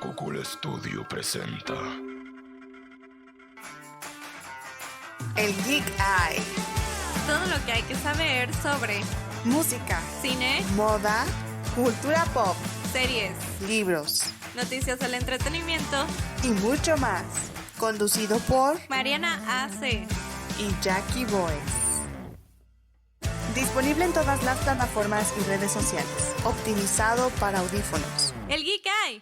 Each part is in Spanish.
Cúcula Studio presenta El Geek Eye. Todo lo que hay que saber sobre Música, cine, moda, cultura pop, series, libros noticias del entretenimiento. y mucho más. Conducido por Mariana AC. y Jackie Boys. Disponible en todas las plataformas y redes sociales. Optimizado para audífonos. El Geek Eye.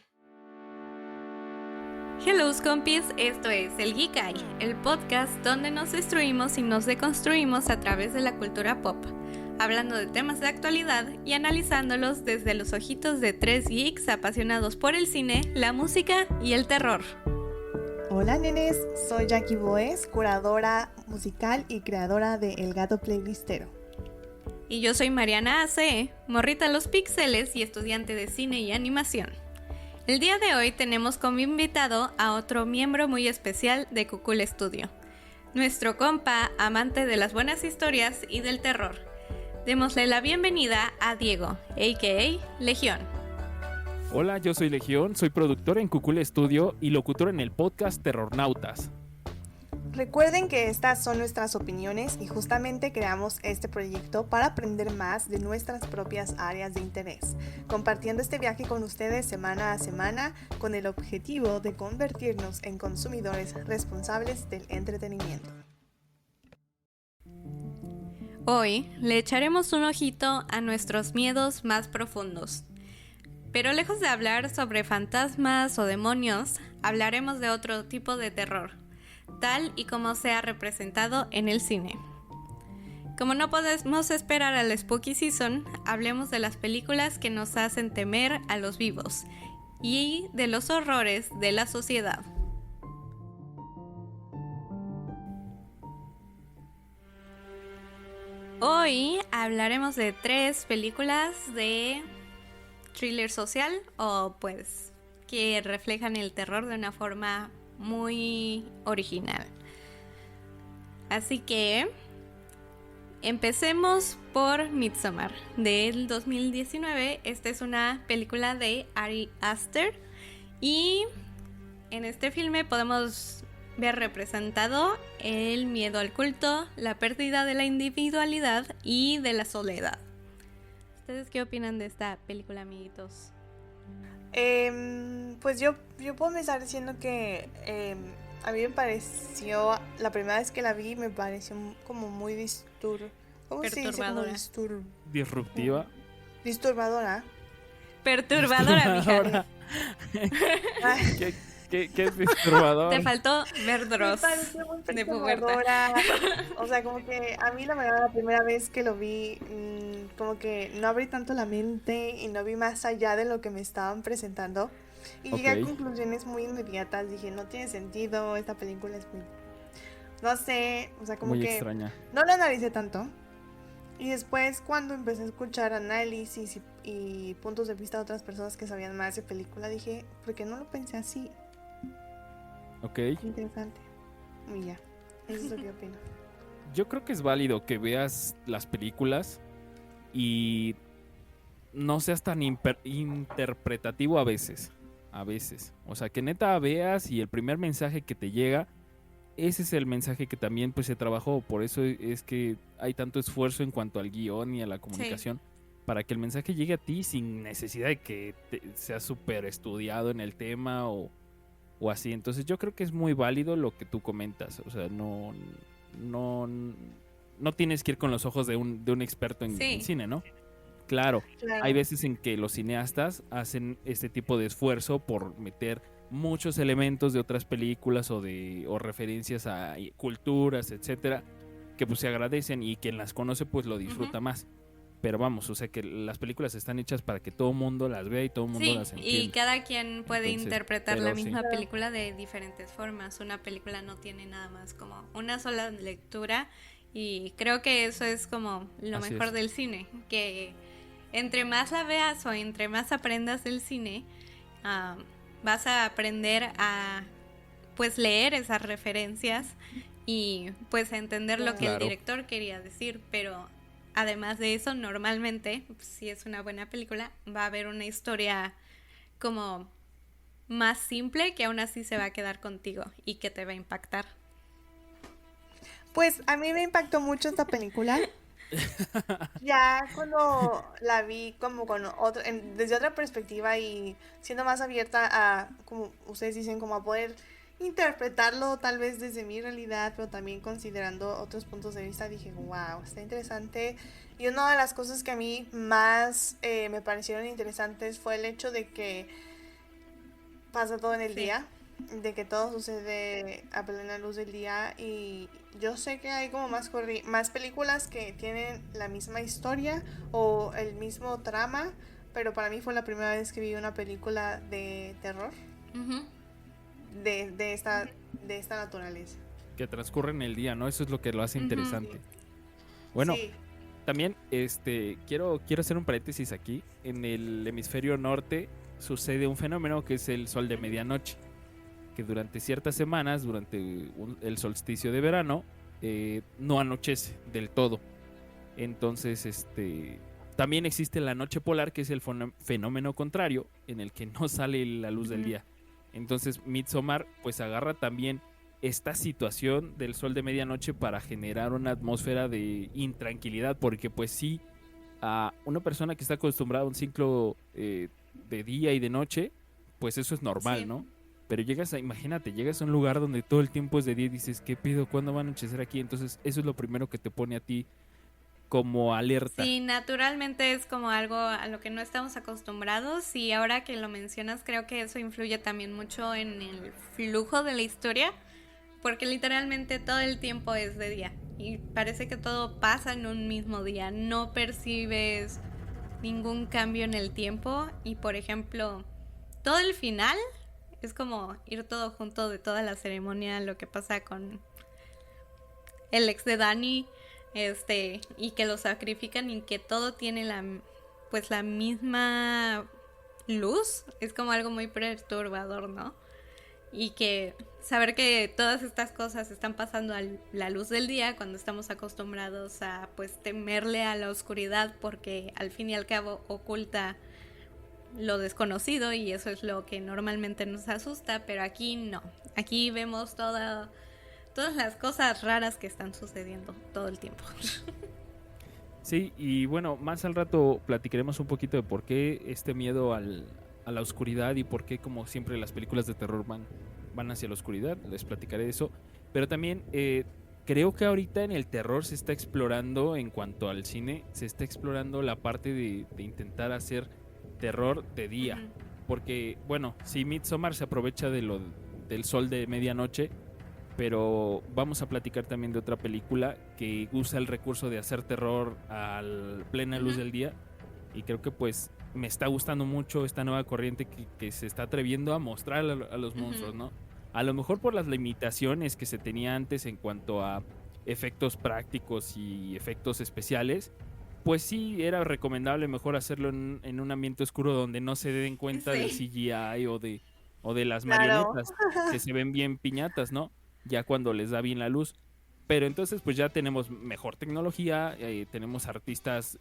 Hello compis, esto es El Geek Eye, el podcast donde nos destruimos y nos deconstruimos a través de la cultura pop, hablando de temas de actualidad y analizándolos desde los ojitos de tres geeks apasionados por el cine, la música y el terror. Hola nenes, soy Jackie Boes, curadora musical y creadora de El Gato Playlistero. Y yo soy Mariana AC, morrita a los píxeles y estudiante de cine y animación. El día de hoy tenemos como invitado a otro miembro muy especial de Cúcula Studio, nuestro compa, amante de las buenas historias y del terror. Démosle la bienvenida a Diego, a.k.a. Legión. Hola, yo soy Legión, soy productor en Cúcula Studio y locutor en el podcast Terrornautas. Recuerden que estas son nuestras opiniones y justamente creamos este proyecto para aprender más de nuestras propias áreas de interés, compartiendo este viaje con ustedes semana a semana con el objetivo de convertirnos en consumidores responsables del entretenimiento. Hoy le echaremos un ojito a nuestros miedos más profundos. Pero lejos de hablar sobre fantasmas o demonios, hablaremos de otro tipo de terror, tal y como se ha representado en el cine. Como no podemos esperar a la Spooky Season, hablemos de las películas que nos hacen temer a los vivos y de los horrores de la sociedad. Hoy hablaremos de 3 películas de thriller social o pues que reflejan el terror de una forma muy original. Así que empecemos por Midsommar del 2019. Esta es una película de Ari Aster y en este filme podemos ver representado el miedo al culto, la pérdida de la individualidad y de la soledad. ¿Ustedes qué opinan de esta película, amiguitos? Pues yo puedo empezar diciendo que a mí me pareció, la primera vez que la vi me pareció como muy Perturbadora. Disruptiva. Disturbadora. Perturbadora, mija. ¿Qué es disturbador? Te faltó ver Me Dross pareció muy de pubertad. perturbadora. O sea, como que a mí la verdad la primera vez que lo vi, como que no abrí tanto la mente y no vi más allá de lo que me estaban presentando. Y llegué a Ok. conclusiones muy inmediatas. Dije, no tiene sentido, esta película es muy... No sé, o sea, como Muy que extraña. no la analicé tanto. Y después cuando empecé a escuchar análisis y puntos de vista de otras personas que sabían más de película, dije, ¿por qué no lo pensé así? Ok. Interesante. Y ya, eso es lo que opino. Yo creo que es válido que veas las películas y no seas tan interpretativo a veces. A veces. O sea, que neta veas y el primer mensaje que te llega, ese es el mensaje que también pues se trabajó. Por eso es que hay tanto esfuerzo en cuanto al guión y a la comunicación. Para que el mensaje llegue a ti sin necesidad de que seas súper estudiado en el tema o así. Entonces yo creo que es muy válido lo que tú comentas. O sea, no tienes que ir con los ojos de un experto en cine, ¿no? Claro, Claro. hay veces en que los cineastas hacen este tipo de esfuerzo por meter muchos elementos de otras películas o referencias a culturas, etcétera, que pues se agradecen y quien las conoce pues lo disfruta más. Pero vamos, o sea que las películas están hechas para que todo el mundo las vea y todo el mundo las entienda. Y cada quien puede Entonces, interpretar pero la misma sí. película de diferentes formas. Una película no tiene nada más como una sola lectura y creo que eso es como lo Así mejor es. del cine, que entre más la veas o entre más aprendas del cine, vas a aprender a pues leer esas referencias y pues a entender lo que el Claro. director quería decir, pero además de eso, normalmente, si es una buena película, va a haber una historia como más simple que aún así se va a quedar contigo y que te va a impactar. Pues a mí me impactó mucho esta película. Ya cuando la vi como con desde otra perspectiva y siendo más abierta a, como ustedes dicen, como a poder interpretarlo tal vez desde mi realidad, pero también considerando otros puntos de vista, dije, wow, está interesante. Y una de las cosas que a mí más me parecieron interesantes fue el hecho de que pasa todo en el día, de que todo sucede a plena luz del día. Y yo sé que hay como más películas que tienen la misma historia o el mismo trama, pero para mí fue la primera vez que vi una película de terror Ujú. de esta naturaleza. Que transcurre en el día, ¿no? Eso es lo que lo hace Ujú. interesante. Bueno, Sí. también quiero hacer un paréntesis aquí. En el hemisferio norte sucede un fenómeno que es el sol de medianoche, que durante ciertas semanas, durante el solsticio de verano, no anochece del todo. Entonces, también existe la noche polar, que es el fenómeno contrario, en el que no sale la luz del Ujú. día. Entonces, Midsommar pues agarra también esta situación del sol de medianoche para generar una atmósfera de intranquilidad, porque pues sí, a una persona que está acostumbrada a un ciclo de día y de noche, pues eso es normal, Sí. ¿no? Pero imagínate, llegas a un lugar donde todo el tiempo es de día y dices, ¿qué pido? ¿Cuándo va a anochecer aquí? Entonces eso es lo primero que te pone a ti como alerta. Sí, naturalmente es como algo a lo que no estamos acostumbrados y ahora que lo mencionas creo que eso influye también mucho en el flujo de la historia, porque literalmente todo el tiempo es de día y parece que todo pasa en un mismo día, no percibes ningún cambio en el tiempo y por ejemplo todo el final es como ir todo junto de toda la ceremonia, lo que pasa con el ex de Dani, y que lo sacrifican y que todo tiene la misma luz, es como algo muy perturbador, ¿no? Y que saber que todas estas cosas están pasando a la luz del día cuando estamos acostumbrados a pues temerle a la oscuridad porque al fin y al cabo oculta lo desconocido y eso es lo que normalmente nos asusta, pero aquí no. Aquí vemos todas las cosas raras que están sucediendo todo el tiempo. Sí, y bueno, más al rato platicaremos un poquito de por qué este miedo a la oscuridad y por qué, como siempre, las películas de terror van hacia la oscuridad. Les platicaré de eso. Pero también creo que ahorita en el terror se está explorando, en cuanto al cine, se está explorando la parte de intentar hacer terror de día. Ujú. Porque, bueno, sí, Midsommar se aprovecha del sol de medianoche, pero vamos a platicar también de otra película que usa el recurso de hacer terror a plena luz del día, y creo que pues me está gustando mucho esta nueva corriente que se está atreviendo a mostrar a los monstruos, ¿no? A lo mejor por las limitaciones que se tenía antes en cuanto a efectos prácticos y efectos especiales, pues sí era recomendable mejor hacerlo en un ambiente oscuro donde no se den cuenta del CGI o de las Claro. marionetas que se ven bien piñatas, ¿no? Ya cuando les da bien la luz. Pero entonces pues ya tenemos mejor tecnología, tenemos artistas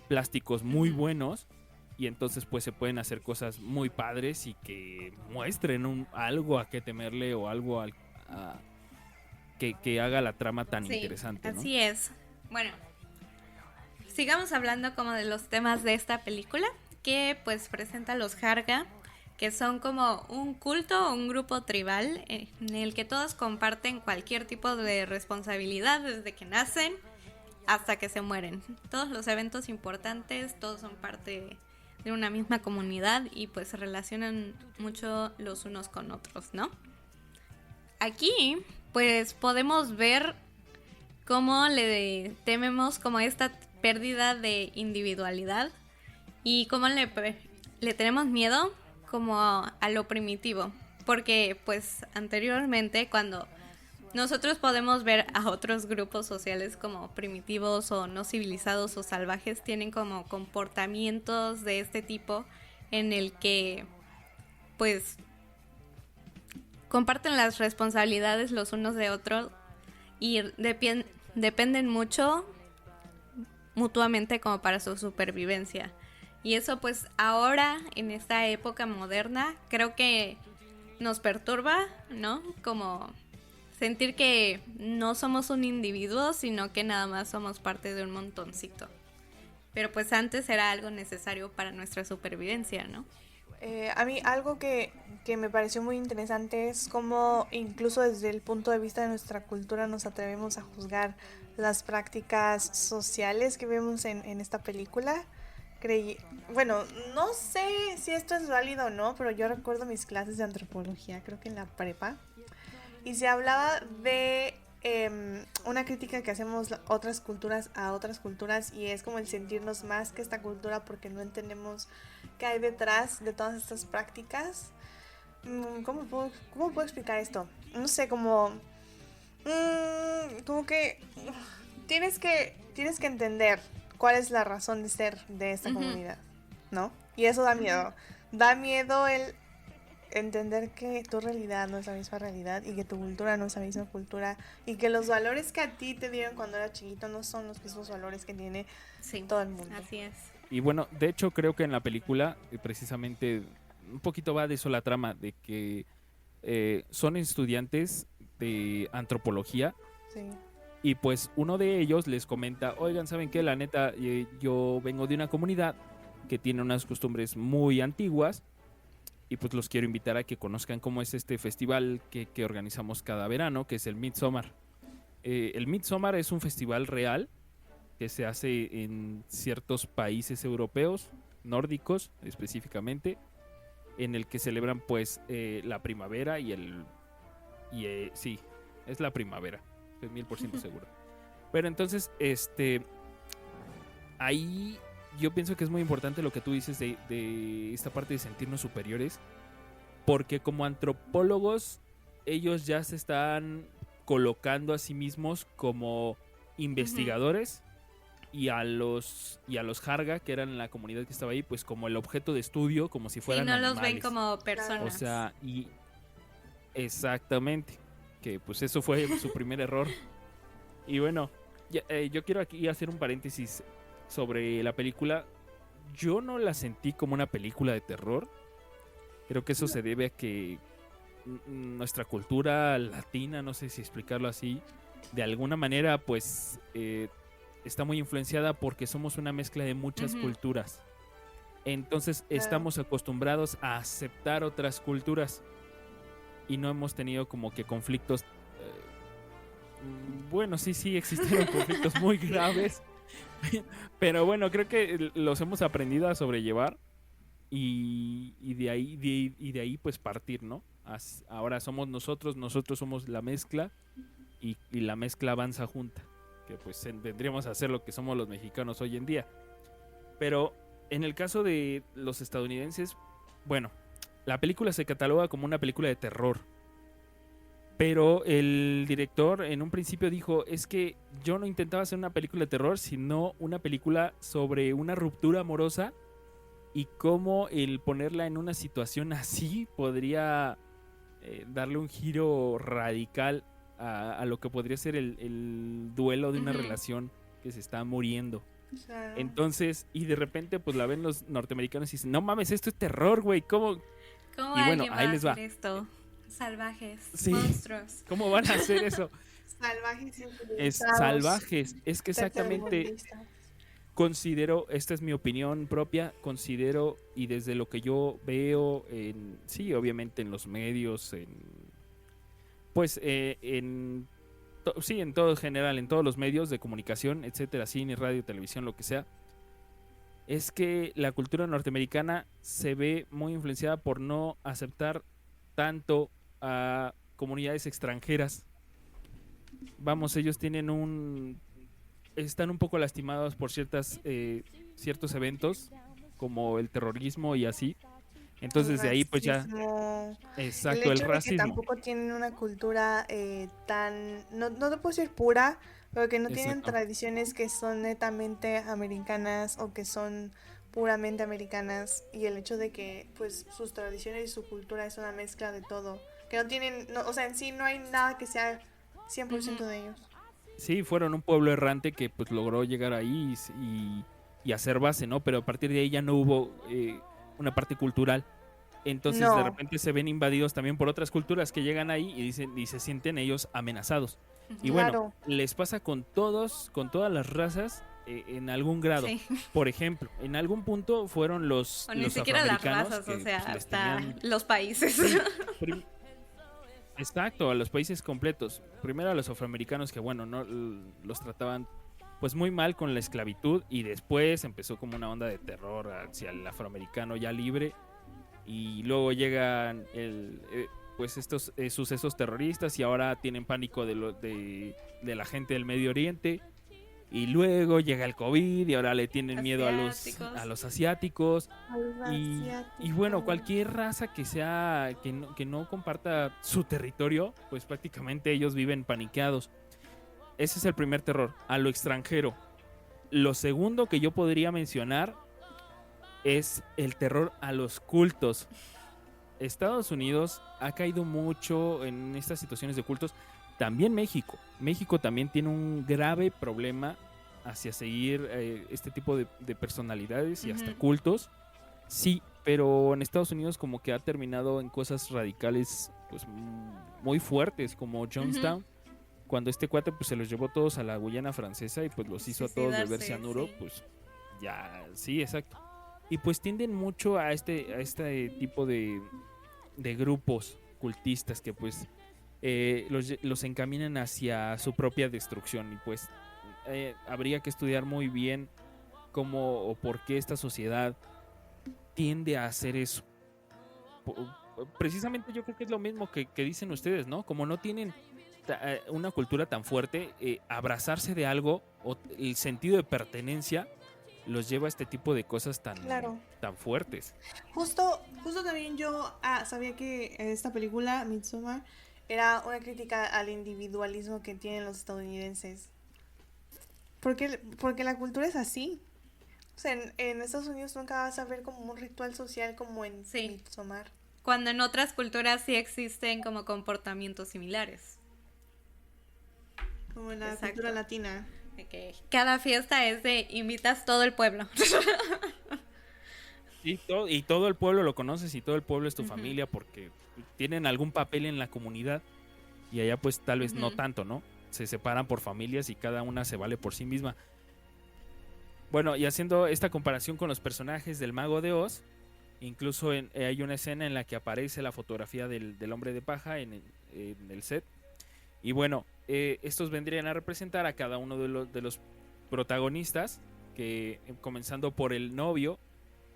plásticos muy buenos, y entonces pues se pueden hacer cosas muy padres y que muestren algo a qué temerle o algo que haga la trama tan interesante, ¿no? Así es. Bueno, sigamos hablando como de los temas de esta película, que pues presenta a los Jarga, que son como un culto o un grupo tribal en el que todos comparten cualquier tipo de responsabilidad desde que nacen hasta que se mueren. Todos los eventos importantes, todos son parte de una misma comunidad y pues se relacionan mucho los unos con otros, ¿no? Aquí pues podemos ver cómo le tememos como esta pérdida de individualidad y cómo le tenemos miedo como a lo primitivo, porque pues anteriormente cuando nosotros podemos ver a otros grupos sociales como primitivos o no civilizados o salvajes, tienen como comportamientos de este tipo en el que pues comparten las responsabilidades los unos de otros y dependen mucho mutuamente como para su supervivencia. Y eso pues ahora, en esta época moderna, creo que nos perturba, ¿no? Como sentir que no somos un individuo, sino que nada más somos parte de un montoncito. Pero pues antes era algo necesario para nuestra supervivencia, ¿no? A mí algo que me pareció muy interesante es cómo incluso desde el punto de vista de nuestra cultura nos atrevemos a juzgar las prácticas sociales que vemos en esta película. Bueno, no sé si esto es válido o no, pero yo recuerdo mis clases de antropología, creo que en la prepa, y se hablaba de una crítica que hacemos otras culturas a otras culturas, y es como el sentirnos más que esta cultura porque no entendemos qué hay detrás de todas estas prácticas. ¿Cómo puedo explicar esto? No sé, como que tienes que entender cuál es la razón de ser de esta comunidad, ¿no? Y eso da miedo. Da miedo el entender que tu realidad no es la misma realidad y que tu cultura no es la misma cultura y que los valores que a ti te dieron cuando eras chiquito no son los mismos valores que tiene todo el mundo. Así es. Y bueno, de hecho creo que en la película precisamente un poquito va de eso la trama, de que son estudiantes de antropología. Sí. Y pues uno de ellos les comenta, oigan, ¿saben qué? La neta, yo vengo de una comunidad que tiene unas costumbres muy antiguas y pues los quiero invitar a que conozcan cómo es este festival que organizamos cada verano, que es el Midsommar. El Midsommar es un festival real que se hace en ciertos países europeos, nórdicos específicamente, en el que celebran pues la primavera sí, es la primavera. Estoy 1000% seguro. Pero entonces, ahí yo pienso que es muy importante lo que tú dices de esta parte de sentirnos superiores, porque como antropólogos, ellos ya se están colocando a sí mismos como investigadores y a los Jarga, que eran la comunidad que estaba ahí, pues como el objeto de estudio, como si fueran no animales. los ven como personas. O sea, y exactamente. Que pues eso fue su primer error. Y bueno, yo quiero aquí hacer un paréntesis sobre la película. Yo no la sentí como una película de terror. Creo que eso se debe a que nuestra cultura latina, no sé si explicarlo así, de alguna manera pues está muy influenciada porque somos una mezcla de muchas culturas. Entonces estamos acostumbrados a aceptar otras culturas. Y no hemos tenido como que conflictos. Bueno, sí, existieron conflictos muy graves. Pero bueno, creo que los hemos aprendido a sobrellevar. Y de ahí pues partir, ¿no? Ahora somos nosotros somos la mezcla. Y la mezcla avanza junta. Que pues vendríamos a ser lo que somos los mexicanos hoy en día. Pero en el caso de los estadounidenses, bueno, la película se cataloga como una película de terror. Pero el director en un principio dijo, es que yo no intentaba hacer una película de terror, sino una película sobre una ruptura amorosa y cómo el ponerla en una situación así podría darle un giro radical a lo que podría ser el duelo de una relación que se está muriendo. Claro. Entonces, y de repente pues la ven los norteamericanos y dicen, no mames, esto es terror, güey, ¿cómo? ¿Cómo Y bueno, alguien ahí va les a va. hacer esto? Salvajes, Sí. monstruos. ¿Cómo van a hacer eso? Salvajes Es salvajes. Es que exactamente considero, esta es mi opinión propia, considero y desde lo que yo veo sí, obviamente en los medios, sí, en todo en general, en todos los medios de comunicación, etcétera, cine, radio, televisión, lo que sea, es que la cultura norteamericana se ve muy influenciada por no aceptar tanto a comunidades extranjeras. Vamos, ellos están un poco lastimados por ciertos eventos como el terrorismo y así. Entonces de ahí pues ya, exacto, el hecho de racismo. que tampoco tienen una cultura no te puedo decir pura, pero que no tienen tradiciones que son netamente americanas o que son puramente americanas, y el hecho de que pues sus tradiciones y su cultura es una mezcla de todo, que no tienen, o sea, en sí no hay nada que sea 100% de ellos. Sí, fueron un pueblo errante que pues logró llegar ahí y hacer base, ¿no? Pero a partir de ahí ya no hubo una parte cultural. Entonces No. de repente se ven invadidos también por otras culturas que llegan ahí y dicen y se sienten ellos amenazados. Y bueno, Claro. les pasa con todas las razas en algún grado. Sí. Por ejemplo, en algún punto fueron los O ni los siquiera las afroamericanos razas, que, o sea, pues, les hasta tenían- los países. Sí, prim- Exacto, a los países completos. Primero a los afroamericanos que bueno, no los trataban pues muy mal con la esclavitud y después empezó como una onda de terror hacia el afroamericano ya libre y luego llegan pues estos sucesos terroristas y ahora tienen pánico de la gente del Medio Oriente y luego llega el COVID y ahora le tienen miedo a los asiáticos. Y bueno, cualquier raza que sea que no comparta su territorio, pues prácticamente ellos viven paniqueados. Ese es el primer terror, a lo extranjero. Lo segundo que yo podría mencionar es el terror a los cultos. Estados Unidos ha caído mucho en estas situaciones de cultos. También México. México también tiene un grave problema hacia seguir este tipo de personalidades y hasta Ujú. cultos. Sí, pero en Estados Unidos como que ha terminado en cosas radicales pues muy fuertes como Jonestown. Cuando este cuate pues se los llevó todos a la Guyana francesa y pues los hizo a todos beber Suicidarse, cianuro, sí. pues ya, sí, exacto. Y pues tienden mucho a este tipo de grupos cultistas que pues los encaminan hacia su propia destrucción y pues habría que estudiar muy bien cómo o por qué esta sociedad tiende a hacer eso. Precisamente yo creo que es lo mismo que dicen ustedes, ¿no? Como no tienen una cultura tan fuerte, abrazarse de algo o el sentido de pertenencia los lleva a este tipo de cosas tan fuertes. Justo también yo sabía que esta película, Midsommar, era una crítica al individualismo que tienen los estadounidenses. Porque la cultura es así. O sea, en Estados Unidos nunca vas a ver como un ritual social como en Sí. Midsommar. Cuando en otras culturas sí existen como comportamientos similares. Como en la Exacto. cultura latina. De que cada fiesta es de invitas todo el pueblo. Y todo el pueblo lo conoces y todo el pueblo es tu Ujú. familia porque tienen algún papel en la comunidad y allá pues tal vez no Ujú. tanto, ¿no? Se separan por familias y cada una se vale por sí misma. Bueno, y haciendo esta comparación con los personajes del Mago de Oz, incluso hay una escena en la que aparece la fotografía del hombre de paja en el set. Y bueno, estos vendrían a representar a cada uno de los protagonistas, que comenzando por el novio,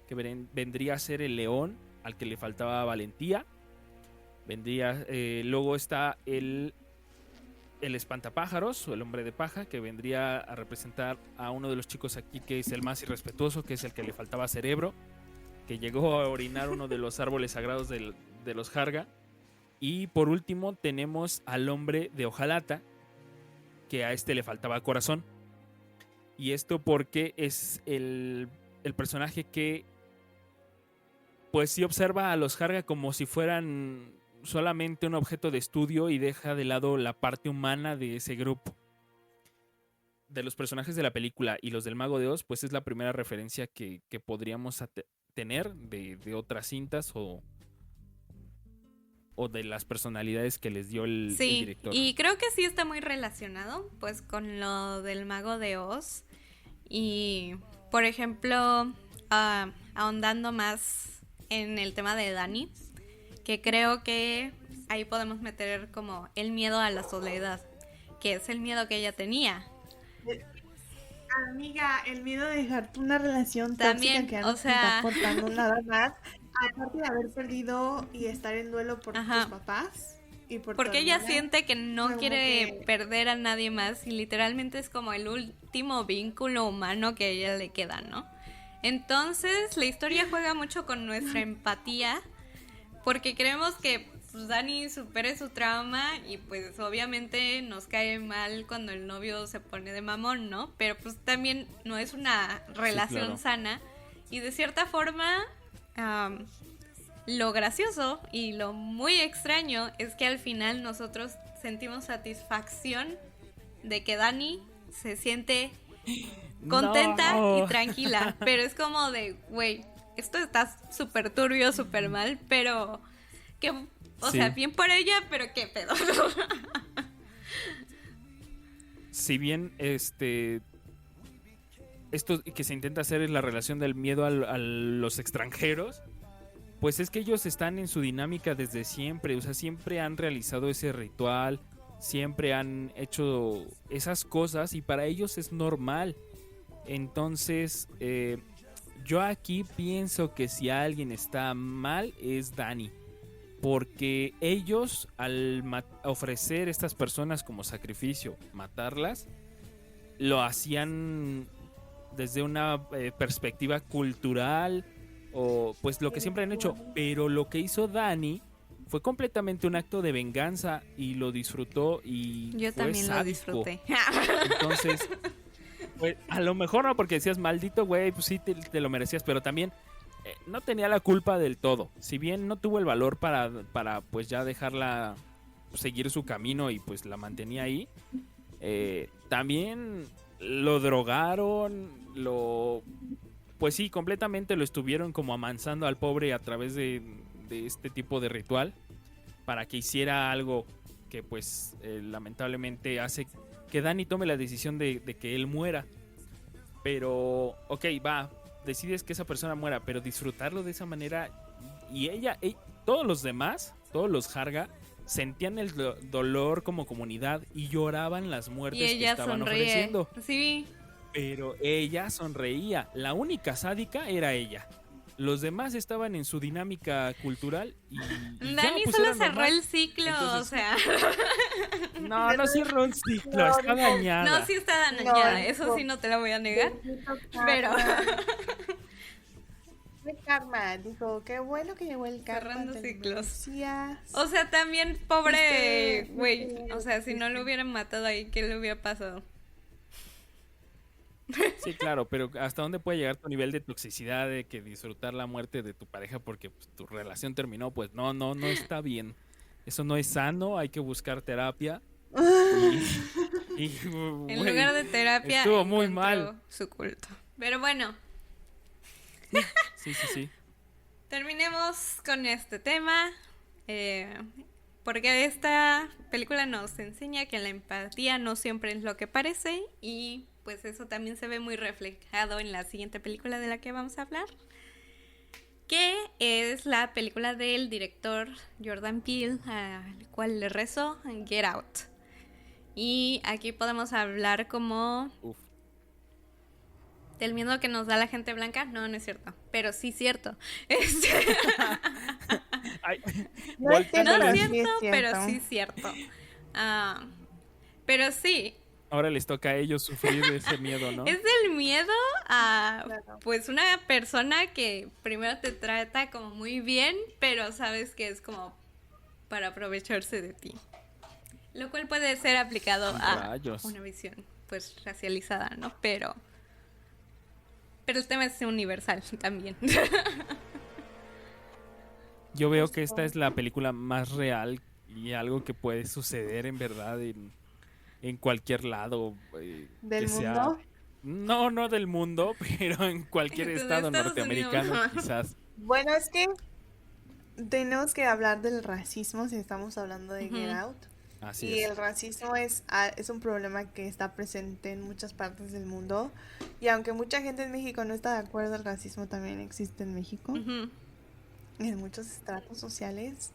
que vendría a ser el león, al que le faltaba valentía. Luego está el espantapájaros, o el hombre de paja, que vendría a representar a uno de los chicos aquí, que es el más irrespetuoso, que es el que le faltaba cerebro, que llegó a orinar uno de los árboles sagrados de los Jarga. Y por último tenemos al hombre de hojalata, que a este le faltaba corazón. Y esto porque es el personaje que pues sí observa a los Jarga como si fueran solamente un objeto de estudio y deja de lado la parte humana de ese grupo. De los personajes de la película y los del Mago de Oz, pues es la primera referencia que podríamos tener de otras cintas o de las personalidades que les dio el Sí, director. y creo que sí está muy relacionado pues con lo del Mago de Oz. Y por ejemplo, ahondando más en el tema de Dani, que creo que ahí podemos meter como el miedo a la soledad, que es el miedo que ella tenía. Amiga, el miedo de dejar una relación También, tóxica que o no te sea- está aportando nada más, aparte de haber perdido y estar en duelo por Ajá. tus papás y por tu Porque ella hermana. siente que no como quiere que- perder a nadie más y literalmente es como el último vínculo humano que a ella le queda, ¿no? Entonces la historia juega mucho con nuestra empatía porque creemos que pues, Dani supere su trauma y pues obviamente nos cae mal cuando el novio se pone de mamón, ¿no? Pero pues también no es una relación claro. sana y de cierta forma lo gracioso y lo muy extraño es que al final nosotros sentimos satisfacción de que Dani se siente contenta No. y tranquila. Pero es como de, güey, esto está súper turbio, súper mal, pero que, o Sí. sea, bien por ella, pero qué pedo. Si bien esto que se intenta hacer es la relación del miedo a los extranjeros, pues es que ellos están en su dinámica desde siempre, o sea, siempre han realizado ese ritual, siempre han hecho esas cosas y para ellos es normal. Entonces, yo aquí pienso que si alguien está mal es Dani, porque ellos al ofrecer estas personas como sacrificio, matarlas, lo hacían desde una perspectiva cultural o pues lo que siempre han hecho, pero lo que hizo Dani fue completamente un acto de venganza y lo disfrutó y Yo fue también lo sádico. disfruté. Entonces, pues, a lo mejor no porque decías maldito güey, pues sí te lo merecías, pero también no tenía la culpa del todo. Si bien no tuvo el valor para pues ya dejarla seguir su camino y pues la mantenía ahí, también lo drogaron, pues sí, completamente lo estuvieron como amansando al pobre a través de este tipo de ritual para que hiciera algo que pues lamentablemente hace que Dani tome la decisión de que él muera. Pero, ok, va, decides que esa persona muera, pero disfrutarlo de esa manera y todos los demás, todos los Harga, sentían el dolor como comunidad y lloraban las muertes Y que ella estaban sonríe. ofreciendo. Sí. Pero ella sonreía. La única sádica era ella. Los demás estaban en su dinámica cultural y Dani pues solo era cerró normal. el ciclo, Entonces, o sea. No cerró el ciclo, está dañada. No, sí está dañada, No, eso sí no te lo voy a negar. Pero De karma, dijo, qué bueno que llegó el karma. Cerrando te lo ciclos. merecías. o sea, también pobre Viste, güey, viste, o sea, si no lo hubieran matado ahí, ¿qué le hubiera pasado? Sí, claro, pero ¿hasta dónde puede llegar tu nivel de toxicidad de que disfrutar la muerte de tu pareja porque pues, tu relación terminó? Pues no está bien. Eso no es sano, hay que buscar terapia. En güey, lugar de terapia estuvo muy encontró mal. su culto. Pero bueno, Sí. terminemos con este tema, porque esta película nos enseña que la empatía no siempre es lo que parece y pues eso también se ve muy reflejado en la siguiente película de la que vamos a hablar, que es la película del director Jordan Peele, al cual le rezo, Get Out. Y aquí podemos hablar como Uf. del miedo que nos da la gente blanca. No es cierto, pero sí cierto. Ay, No es cierto, No pero es sí cierto, es pero cierto. sí cierto. Ah, pero sí, ahora les toca a ellos sufrir de ese miedo, ¿no? es del miedo a Claro. pues una persona que primero te trata como muy bien, pero sabes que es como para aprovecharse de ti. Lo cual puede ser aplicado a Rayos. una visión pues racializada, ¿no? Pero el tema es universal también. Yo veo que esta es la película más real y algo que puede suceder en verdad en cualquier lado. ¿Del que sea- mundo? No del mundo, pero en cualquier De estado Estados norteamericano Unidos. quizás. Bueno, es que tenemos que hablar del racismo si estamos hablando de Ujú. Get Out. Así Y es. el racismo es un problema que está presente en muchas partes del mundo. Y aunque mucha gente en México no está de acuerdo, el racismo también existe en México, Ujú. en muchos estratos sociales.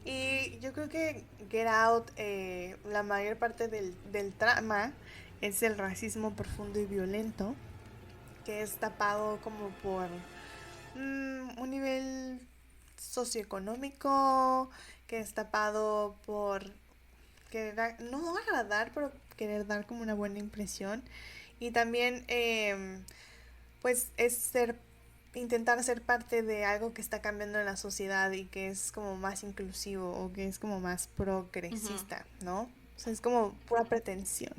Y yo creo que Get Out, la mayor parte del trama es el racismo profundo y violento, que es tapado como por un nivel socioeconómico, que es tapado por querer, no agradar, pero querer dar como una buena impresión. Y también, pues, intentar ser parte de algo que está cambiando en la sociedad y que es como más inclusivo o que es como más progresista, ¿no? O sea, es como pura pretensión.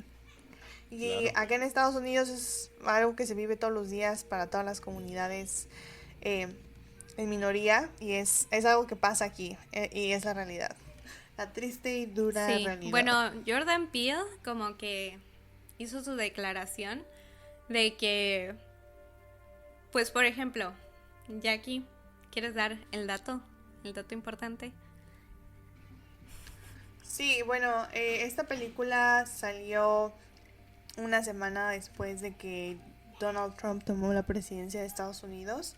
Y Claro. acá en Estados Unidos es algo que se vive todos los días para todas las comunidades en minoría y es algo que pasa aquí y es la realidad. La triste y dura Sí, realidad. bueno, Jordan Peele como que hizo su declaración de que, pues por ejemplo, Jackie, ¿quieres dar el dato importante? Sí, bueno, esta película salió una semana después de que Donald Trump tomó la presidencia de Estados Unidos,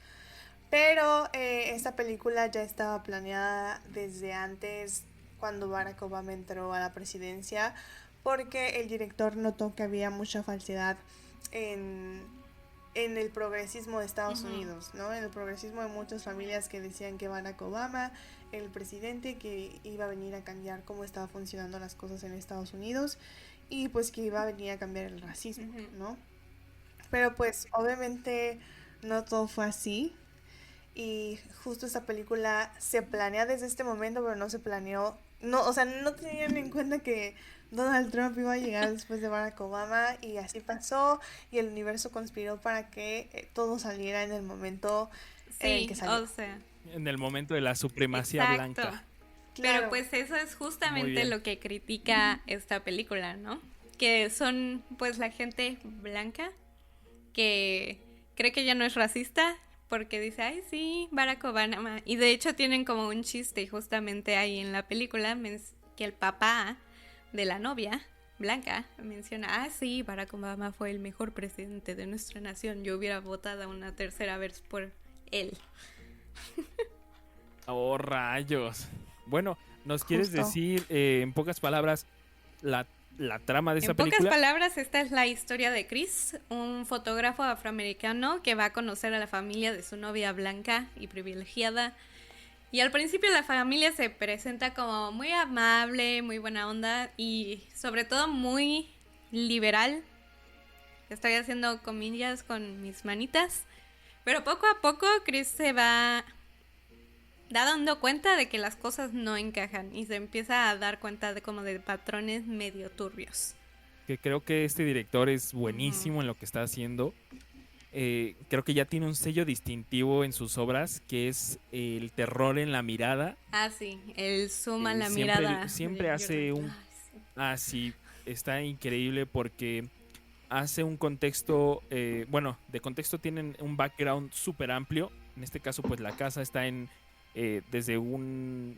pero esta película ya estaba planeada desde antes, cuando Barack Obama entró a la presidencia, porque el director notó que había mucha falsedad en, en el progresismo de Estados Unidos, ¿no? En el progresismo de muchas familias que decían que Barack Obama, el presidente, que iba a venir a cambiar cómo estaban funcionando las cosas en Estados Unidos y pues que iba a venir a cambiar el racismo, ¿no? Pero pues obviamente no todo fue así. Y justo esta película se planea desde este momento, pero no se planeó, no, o sea, no tenían en cuenta que Donald Trump iba a llegar después de Barack Obama, y así pasó, y el universo conspiró para que todo saliera en el momento en el Sí, que salió. o sea, En el momento de la supremacía exacto. blanca. Claro. Pero pues eso es Muy justamente bien. lo que critica esta película, ¿no? Que son pues la gente blanca que cree que ya no es racista porque dice, ay sí, Barack Obama. Y de hecho tienen como un chiste justamente ahí en la película que el papá de la novia blanca menciona, ah sí, Barack Obama fue el mejor presidente de nuestra nación, yo hubiera votado una tercera vez por él. Oh, rayos. Bueno, ¿nos quieres Justo. decir en pocas palabras la trama de esta En pocas película? palabras, esta es la historia de Chris, un fotógrafo afroamericano que va a conocer a la familia de su novia blanca y privilegiada. Y al principio la familia se presenta como muy amable, muy buena onda y sobre todo muy liberal. Estoy haciendo comillas con mis manitas. Pero poco a poco Chris se va dando cuenta de que las cosas no encajan y se empieza a dar cuenta de como de patrones medio turbios. Que creo que este director es buenísimo en lo que está haciendo. Creo que ya tiene un sello distintivo en sus obras, que es el terror en la mirada. Ah, sí, él suma la siempre- mirada. siempre de hace Jordan. un- Ay, sí. Sí, está increíble porque hace un contexto, bueno, de contexto tienen un background súper amplio. En este caso, pues la casa está desde un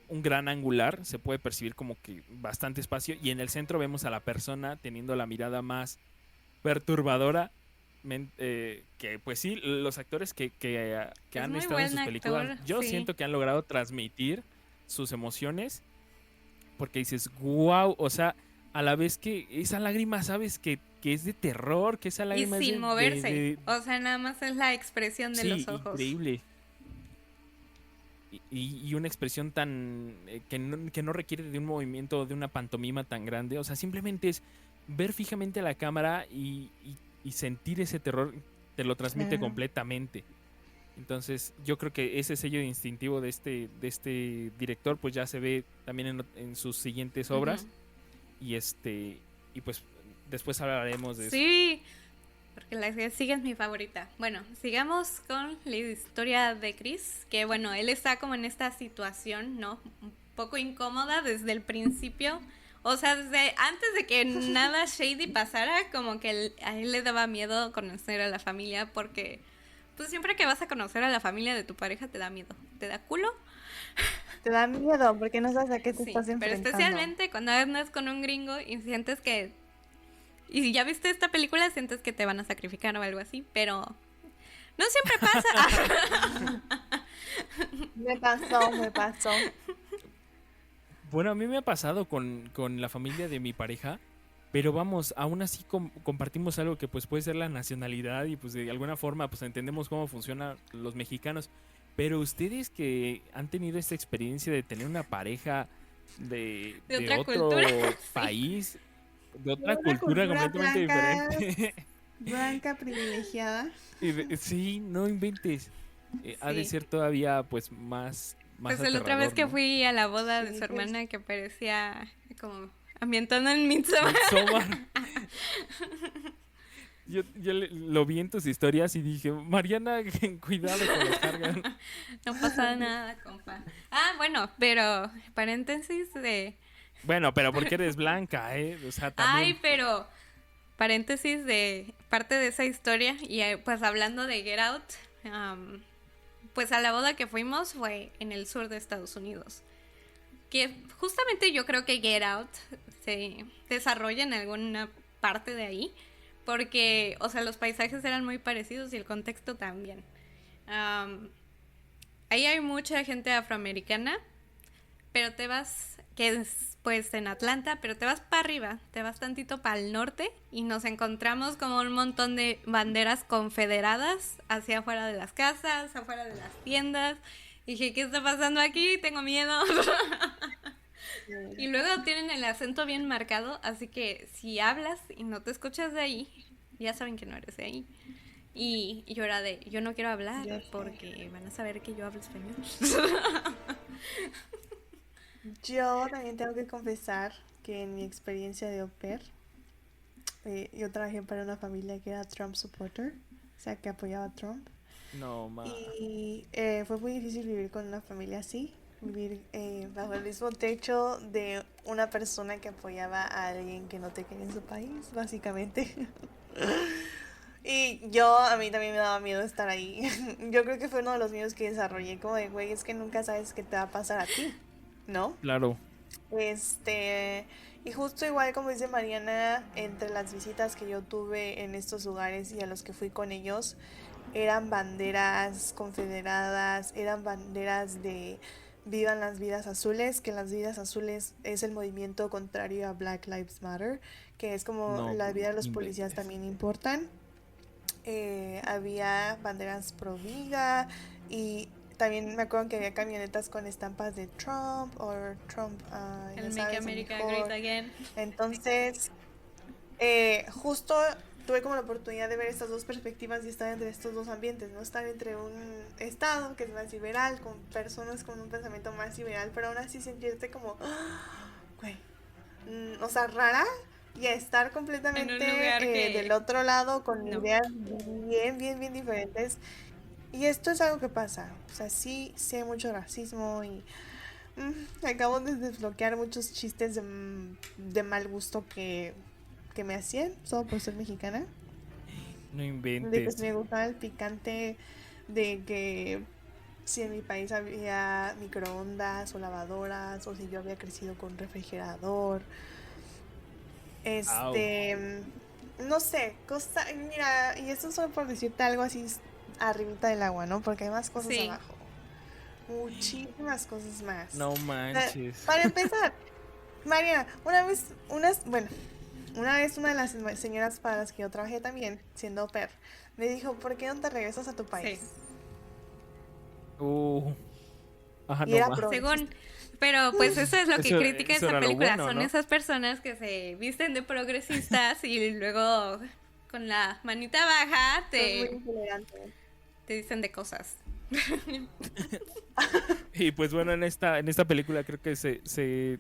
gran angular, se puede percibir como que bastante espacio, y en el centro vemos a la persona teniendo la mirada más perturbadora, que pues sí, los actores que han muy estado en buen sus películas, actor, yo sí. siento que han logrado transmitir sus emociones, porque dices, wow, o sea, a la vez que esa lágrima sabes que es de terror, que esa Y lágrima es sin de- moverse. de- O sea, nada más es la expresión de sí, los ojos. increíble. Y una expresión tan que no requiere de un movimiento, de una pantomima tan grande. O sea, simplemente es ver fijamente a la cámara y sentir ese terror, te lo transmite Claro. completamente. Entonces, yo creo que ese sello distintivo de este director, pues ya se ve también en sus siguientes obras. Ujú. Y pues después hablaremos de eso. Sí, porque la que sigue es mi favorita. Bueno, sigamos con la historia de Chris, que bueno, él está como en esta situación, ¿no? Un poco incómoda desde el principio. O sea, desde antes de que nada shady pasara, como que a él le daba miedo conocer a la familia porque, pues siempre que vas a conocer a la familia de tu pareja te da miedo. ¿Te da culo? Te da miedo porque no sabes a qué te Sí, estás pero enfrentando. especialmente cuando andas con un gringo y sientes que... Y si ya viste esta película, sientes que te van a sacrificar o algo así, pero... No siempre pasa. Me pasó. Bueno, a mí me ha pasado con la familia de mi pareja, pero vamos, aún así compartimos algo que pues puede ser la nacionalidad y pues de alguna forma pues entendemos cómo funcionan los mexicanos. Pero ustedes que han tenido esta experiencia de tener una pareja de otra otro cultura, sí. país, de una otra cultura cultura completamente blanca. diferente. Blanca privilegiada. Sí, no inventes. Ha de Sí. ser todavía pues más Pues la otra vez aterrador, que ¿no? fui a la boda de Sí, su pues. hermana que parecía como ambientando en Midsommar. Midsommar. Yo lo vi en tus historias y dije, Mariana, cuidado con los cargas. No pasa nada, compa. Ah, bueno, pero paréntesis de... Bueno, pero porque eres blanca, ¿eh? O sea, también... Ay, pero paréntesis de parte de esa historia. Y pues hablando de Get Out, pues a la boda que fuimos fue en el sur de Estados Unidos. Que justamente yo creo que Get Out se desarrolla en alguna parte de ahí. Porque, o sea, los paisajes eran muy parecidos y el contexto también. Ahí hay mucha gente afroamericana, pero te vas, que es pues en Atlanta, pero te vas para arriba, te vas tantito para el norte y nos encontramos como un montón de banderas confederadas hacia afuera de las casas, afuera de las tiendas. Y dije, ¿qué está pasando aquí? Tengo miedo. Y luego tienen el acento bien marcado, así que si hablas y no te escuchas de ahí, ya saben que no eres de ahí. Y yo era de, yo no quiero hablar porque van a saber que yo hablo español. Yo también tengo que confesar que en mi experiencia de au pair, yo trabajé para una familia que era Trump supporter, o sea, que apoyaba a Trump. No, ma. Y fue muy difícil vivir con una familia así, vivir bajo el mismo techo de una persona que apoyaba a alguien que no te quería en su país, básicamente. Y a mí también me daba miedo estar ahí. Yo creo que fue uno de los miedos que desarrollé, como de, güey, es que nunca sabes qué te va a pasar a ti, ¿no? Claro. Y justo igual como dice Mariana, entre las visitas que yo tuve en estos lugares y a los que fui con ellos, eran banderas confederadas, eran banderas de Vivan las vidas azules, que las vidas azules es el movimiento contrario a Black Lives Matter, que es como No, la vida de los policías inventes. también importan. Había banderas pro vida y también me acuerdo que había camionetas con estampas de Trump o Trump, ya El Make sabes, el America mejor. Great Again. Entonces, justo tuve como la oportunidad de ver estas dos perspectivas y estar entre estos dos ambientes, ¿no? Estar entre un estado que es más liberal, con personas con un pensamiento más liberal, pero aún así sentirte como, güey, o sea, rara, y estar completamente En un lugar que del otro lado con no. ideas bien diferentes. Y esto es algo que pasa, o sea, sí hay mucho racismo y acabo de desbloquear muchos chistes de mal gusto que me hacían, solo por ser mexicana. No De que inventes. me gustaba el picante, de que si en mi país había microondas o lavadoras, o si yo había crecido con refrigerador. Au. No sé, mira, y esto solo por decirte algo así arribita del agua, ¿no? Porque hay más cosas Sí. abajo. Muchísimas cosas más. No O sea, manches. para empezar, Mariana, una vez una de las señoras para las que yo trabajé también, siendo au pair, me dijo, ¿por qué no te regresas a tu país? Sí. Ajá, Y no era ma. Según, pero pues eso es lo que Eso- critica eso esta era lo película, bueno, son ¿no? esas personas que se visten de progresistas y luego con la manita baja Son muy te intolerantes. dicen de cosas. Y pues bueno, en esta película creo que se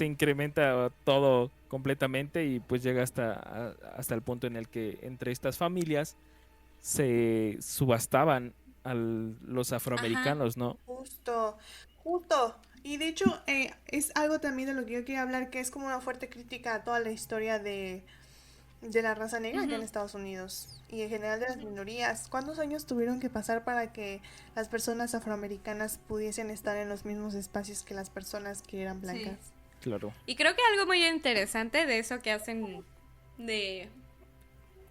incrementa todo completamente y pues llega hasta el punto en el que entre estas familias se subastaban a los afroamericanos, ¿no? Justo. Y de hecho, es algo también de lo que yo quería hablar, que es como una fuerte crítica a toda la historia de la raza negra acá en Estados Unidos y en general de las minorías. ¿Cuántos años tuvieron que pasar para que las personas afroamericanas pudiesen estar en los mismos espacios que las personas que eran blancas? Claro. Y creo que algo muy interesante de eso que hacen, de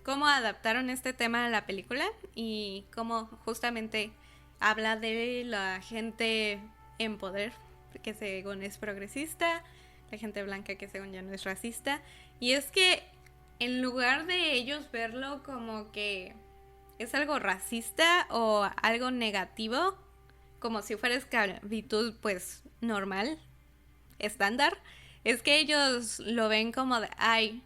cómo adaptaron este tema a la película y cómo justamente habla de la gente en poder, que según es progresista, la gente blanca que según ya no es racista. Y es que en lugar de ellos verlo como que es algo racista o algo negativo, como si fuera esclavitud pues normal, estándar, es que ellos lo ven como de, ay,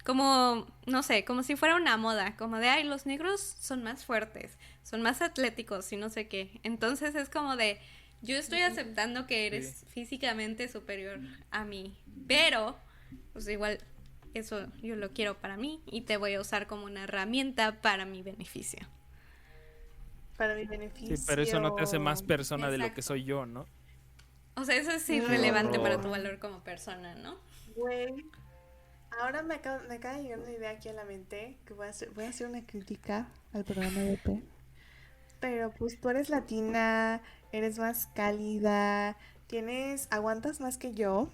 como, no sé, como si fuera una moda, como de, ay, los negros son más fuertes, son más atléticos y no sé qué. Entonces es como de, yo estoy aceptando que eres físicamente superior a mí, pero, pues igual, eso yo lo quiero para mí y te voy a usar como una herramienta para mi beneficio. Para mi beneficio. Sí, pero eso no te hace más persona de lo que Exacto. soy yo, ¿no? O sea, eso es irrelevante para horror. tu valor como persona, ¿no? Güey. Ahora me acaba de llegar una idea aquí a la mente que voy a hacer una crítica al programa de EP. Pero pues tú eres latina, eres más cálida, aguantas más que yo.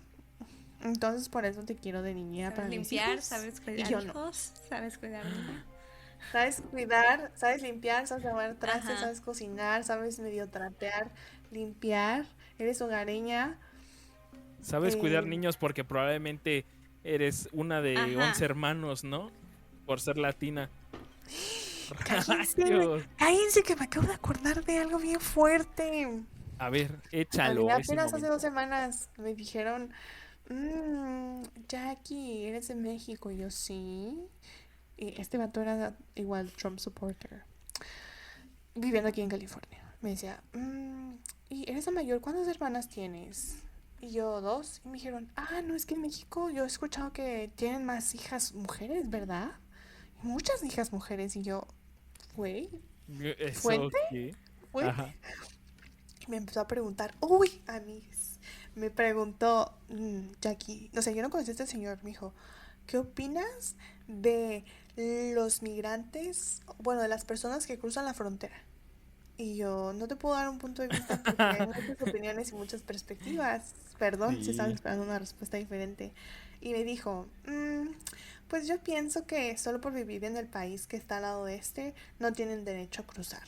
Entonces por eso te quiero de niñera Sabes para mis limpiar, hijos. sabes Y cuidar yo no. hijos, sabes cuidar niños. Sabes cuidar, sabes limpiar, sabes lavar trastes, Ajá, sabes cocinar, sabes medio trapear, limpiar, eres hogareña. Sabes cuidar eh, niños porque probablemente eres una de ajá. 11 hermanos, ¿no? Por ser latina. Cállense, Rayos. cállense que me acabo de acordar de algo bien fuerte. A ver, A mí échalo, es el apenas hace 2 momento. semanas me dijeron, Jackie, eres de México. Y yo sí. Y este vato era igual Trump supporter, viviendo aquí en California. Me decía, ¿y eres la mayor? ¿Cuántas hermanas tienes? Y yo, 2. Y me dijeron, no, es que en México yo he escuchado que tienen más hijas mujeres, ¿verdad? Muchas hijas mujeres. Y yo, ¿fue? ¿Eso ¿Fuente? qué? ¿Fue? Ajá. Y me empezó a preguntar, uy, amigas. Me preguntó, Jackie, no sé, yo no conocí a este señor, me dijo, ¿qué opinas de los migrantes, bueno, de las personas que cruzan la frontera? Y yo no te puedo dar un punto de vista porque hay muchas opiniones y muchas perspectivas. Perdón si estaba Sí. esperando una respuesta diferente. Y me dijo, pues yo pienso que solo por vivir en el país que está al lado de este, no tienen derecho a cruzar.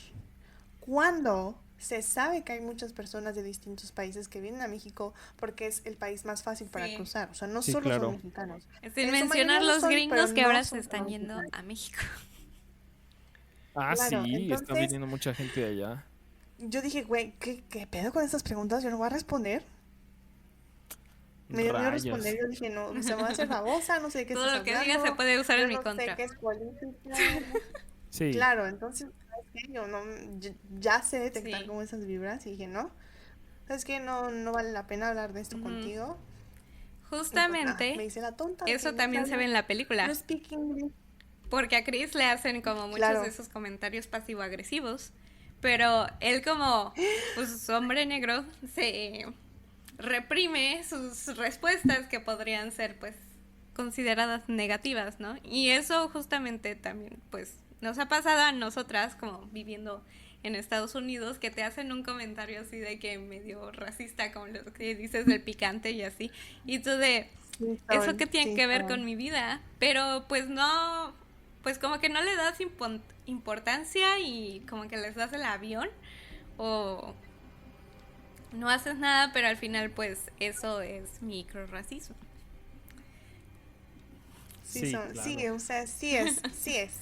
Cuando se sabe que hay muchas personas de distintos países que vienen a México porque es el país más fácil para Sí. cruzar. O sea, no Sí, solo son claro. mexicanos. Sin En su mayoría mencionar lo los son, pero gringos que no ahora se son están todos yendo igual. a México. Ah, Claro, sí, está entonces viniendo mucha gente de allá. yo dije, güey, ¿qué pedo con estas preguntas? Yo no voy a responder. Me dio miedo responder, Rayos. yo dije, no, se me va a hacer babosa, no sé de qué Todo estás lo que diga se hablando, puede usar en yo mi no sé contra. qué es política. Sí, Claro, entonces, ¿sabes qué? Yo no, ya sé detectar Sí. como esas vibras y dije, no, ¿sabes qué? No, no vale la pena hablar de esto Ujú. contigo. Y pues nada, me Justamente hice la tonta de que eso no también se ve sabía, en la no película. speak English. Porque a Chris le hacen como muchos de Claro, esos comentarios pasivo-agresivos. Pero él como, pues, hombre negro, se reprime sus respuestas que podrían ser, pues, consideradas negativas, ¿no? Y eso justamente también, pues, nos ha pasado a nosotras como viviendo en Estados Unidos, que te hacen un comentario así de que medio racista, como lo que dices del picante y así. Y tú de, ¿eso qué tiene sí que ver con son. mi vida? Pero pues no, pues como que no le das importancia y como que les das el avión o no haces nada, pero al final pues eso es microracismo. Sí sí, son, sí, claro. o sea, sí es, sí es.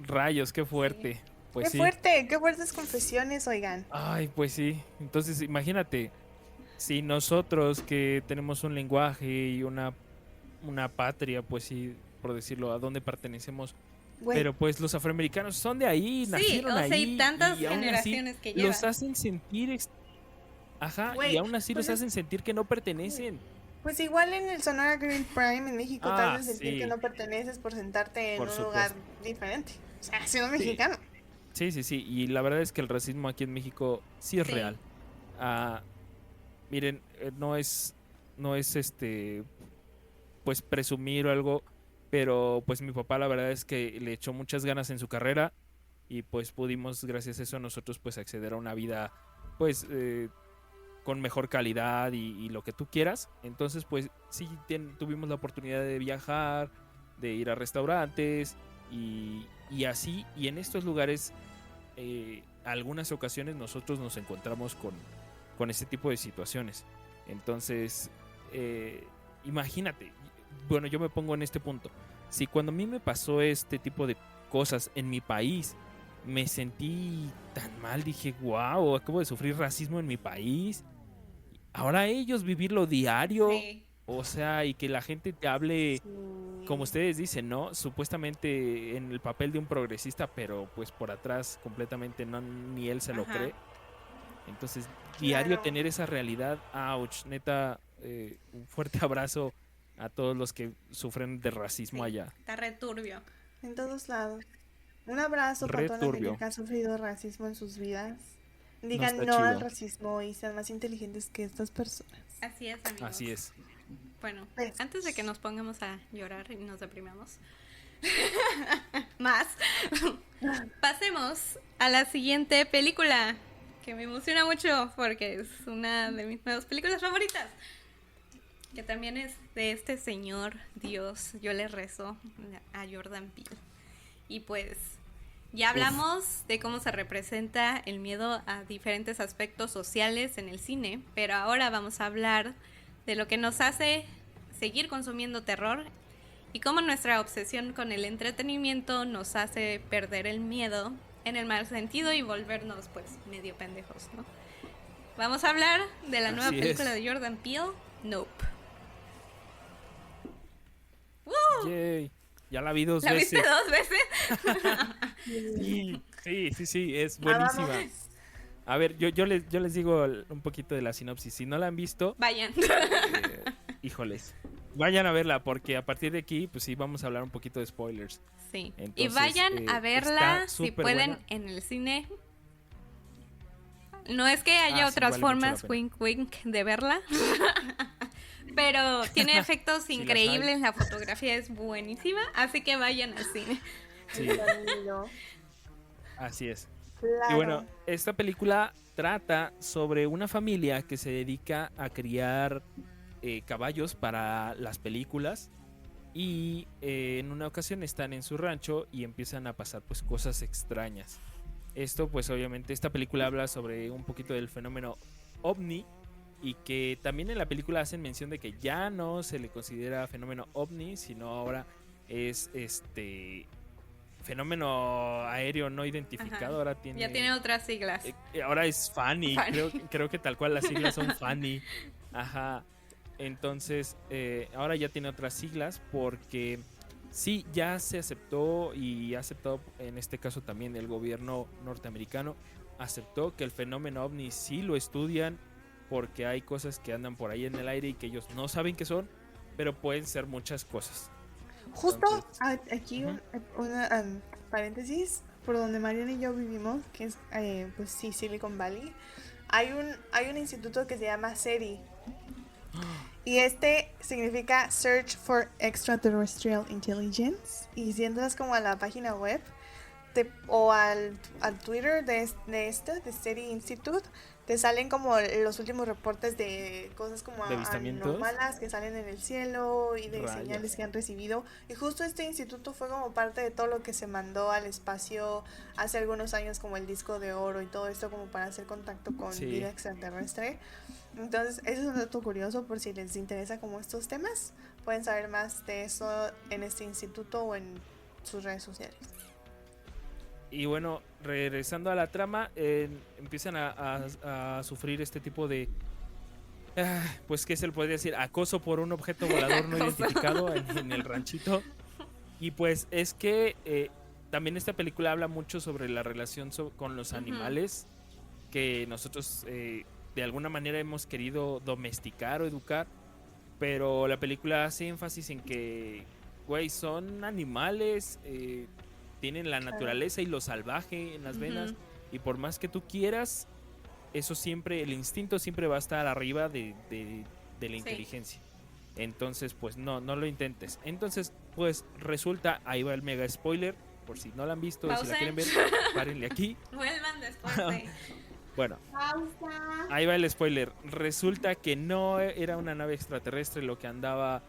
Rayos, qué Sí. fuerte. Pues sí. Qué fuertes confesiones, oigan. Ay, pues sí. Entonces, imagínate, si nosotros que tenemos un lenguaje y una patria, pues sí, por decirlo, a dónde pertenecemos, Güey, pero pues los afroamericanos son de ahí, Sí, nacieron o sea, y ahí tantas y aún así generaciones que los llevan. hacen sentir, ajá, y güey, aún así pues los hacen sentir que no pertenecen. pues igual en el Sonora Green Prime en México te Ah, hacen sentir que sí, no perteneces por sentarte en por un lugar supuesto. diferente. O sea, siendo Sí, mexicano. sí, sí, sí. Y la verdad es que el racismo aquí en México sí es Sí, real. Ah, miren, no es pues presumir o algo, pero pues mi papá la verdad es que le echó muchas ganas en su carrera y pues pudimos gracias a eso nosotros pues acceder a una vida pues con mejor calidad y lo que tú quieras. Entonces pues sí tuvimos la oportunidad de viajar, de ir a restaurantes y así, y en estos lugares algunas ocasiones nosotros nos encontramos con ese tipo de situaciones. Entonces, imagínate, bueno, yo me pongo en este punto. Si cuando a mí me pasó este tipo de cosas en mi país, me sentí tan mal, dije, wow, acabo de sufrir racismo en mi país. Ahora ellos vivirlo diario, sí. o sea, y que la gente te hable como Sí. ustedes dicen, ¿no? Supuestamente en el papel de un progresista, pero pues por atrás completamente no, ni él se lo Ajá. cree. Entonces, diario Claro. tener esa realidad, ouch, neta, un fuerte abrazo a todos los que sufren de racismo Sí, allá. está returbio. En todos lados. Un abrazo para Re toda la gente turbio, que ha sufrido racismo en sus vidas. no Digan está no al chido. racismo y sean más inteligentes que estas personas. Así es, amigos. Así es. Bueno, Pues- antes de que nos pongamos a llorar y nos deprimamos más, pasemos a la siguiente película, que me emociona mucho porque es una de mis nuevas películas favoritas, que también es de este señor Dios. Yo le rezo a Jordan Peele. Y pues ya hablamos de cómo se representa el miedo a diferentes aspectos sociales en el cine, pero ahora vamos a hablar de lo que nos hace seguir consumiendo terror y cómo nuestra obsesión con el entretenimiento nos hace perder el miedo en el mal sentido y volvernos pues medio pendejos, ¿no? Vamos a hablar de la nueva Así película es. de Jordan Peele, Nope. Yay. Ya la vi 2 ¿La veces. viste 2 veces? Sí, es Ah, buenísima. vamos. A ver, yo les digo un poquito de la sinopsis. Si no la han visto, Vayan. híjoles, vayan a verla porque a partir de aquí, pues sí, vamos a hablar un poquito de spoilers. Sí. Y Entonces, vayan a verla está si súper pueden buena. en el cine. No es que haya Ah, sí, otras vale mucho la formas, pena. wink wink, de verla. Pero tiene efectos Sí las increíbles, la fotografía es buenísima, así que vayan al cine. Sí, Camilo. así es. Claro. Y bueno, esta película trata sobre una familia que se dedica a criar caballos para las películas y en una ocasión están en su rancho y empiezan a pasar pues cosas extrañas. Esto pues obviamente esta película habla sobre un poquito del fenómeno ovni y que también en la película hacen mención de que ya no se le considera fenómeno ovni, sino ahora es fenómeno aéreo no identificado. Ajá. Ahora tiene, Ya tiene otras siglas. ahora es FANI. Fanny. Creo que tal cual las siglas son FANI. Ajá. Entonces, ahora ya tiene otras siglas porque sí, ya se aceptó y ha aceptado en este caso también el gobierno norteamericano aceptó que el fenómeno ovni sí lo estudian porque hay cosas que andan por ahí en el aire y que ellos no saben qué son, pero pueden ser muchas cosas. Justo Entonces, aquí ujú. una paréntesis, por donde Mariana y yo vivimos, que es pues sí, Silicon Valley, hay un instituto que se llama SETI. Y este significa Search for Extraterrestrial Intelligence. Y si entras como a la página web o al Twitter de SETI Institute, te salen como los últimos reportes de cosas como ¿De avistamientos? anómalas que salen en el cielo y de Rayos. señales que han recibido. Y justo este instituto fue como parte de todo lo que se mandó al espacio hace algunos años, como el disco de oro y todo esto, como para hacer contacto con Sí. vida extraterrestre. Entonces, eso es un dato curioso por si les interesa como estos temas. Pueden saber más de eso en este instituto o en sus redes sociales. Y bueno, regresando a la trama, empiezan a sufrir este tipo de, pues qué se le podría decir, acoso por un objeto volador no Acoso. identificado en el ranchito. Y pues es que también esta película habla mucho sobre la relación con los Ujú. animales que nosotros de alguna manera hemos querido domesticar o educar, pero la película hace énfasis en que, güey, son animales, tienen la naturaleza y lo salvaje en las venas, Ujú. y por más que tú quieras, eso siempre, el instinto siempre va a estar arriba de la Sí. inteligencia. Entonces, pues no lo intentes. Entonces, pues resulta, ahí va el mega spoiler, por si no la han visto, y si la Pausen. quieren ver, párenle aquí. Vuelvan después de... Bueno, ahí va el spoiler. Resulta que no era una nave extraterrestre lo que andaba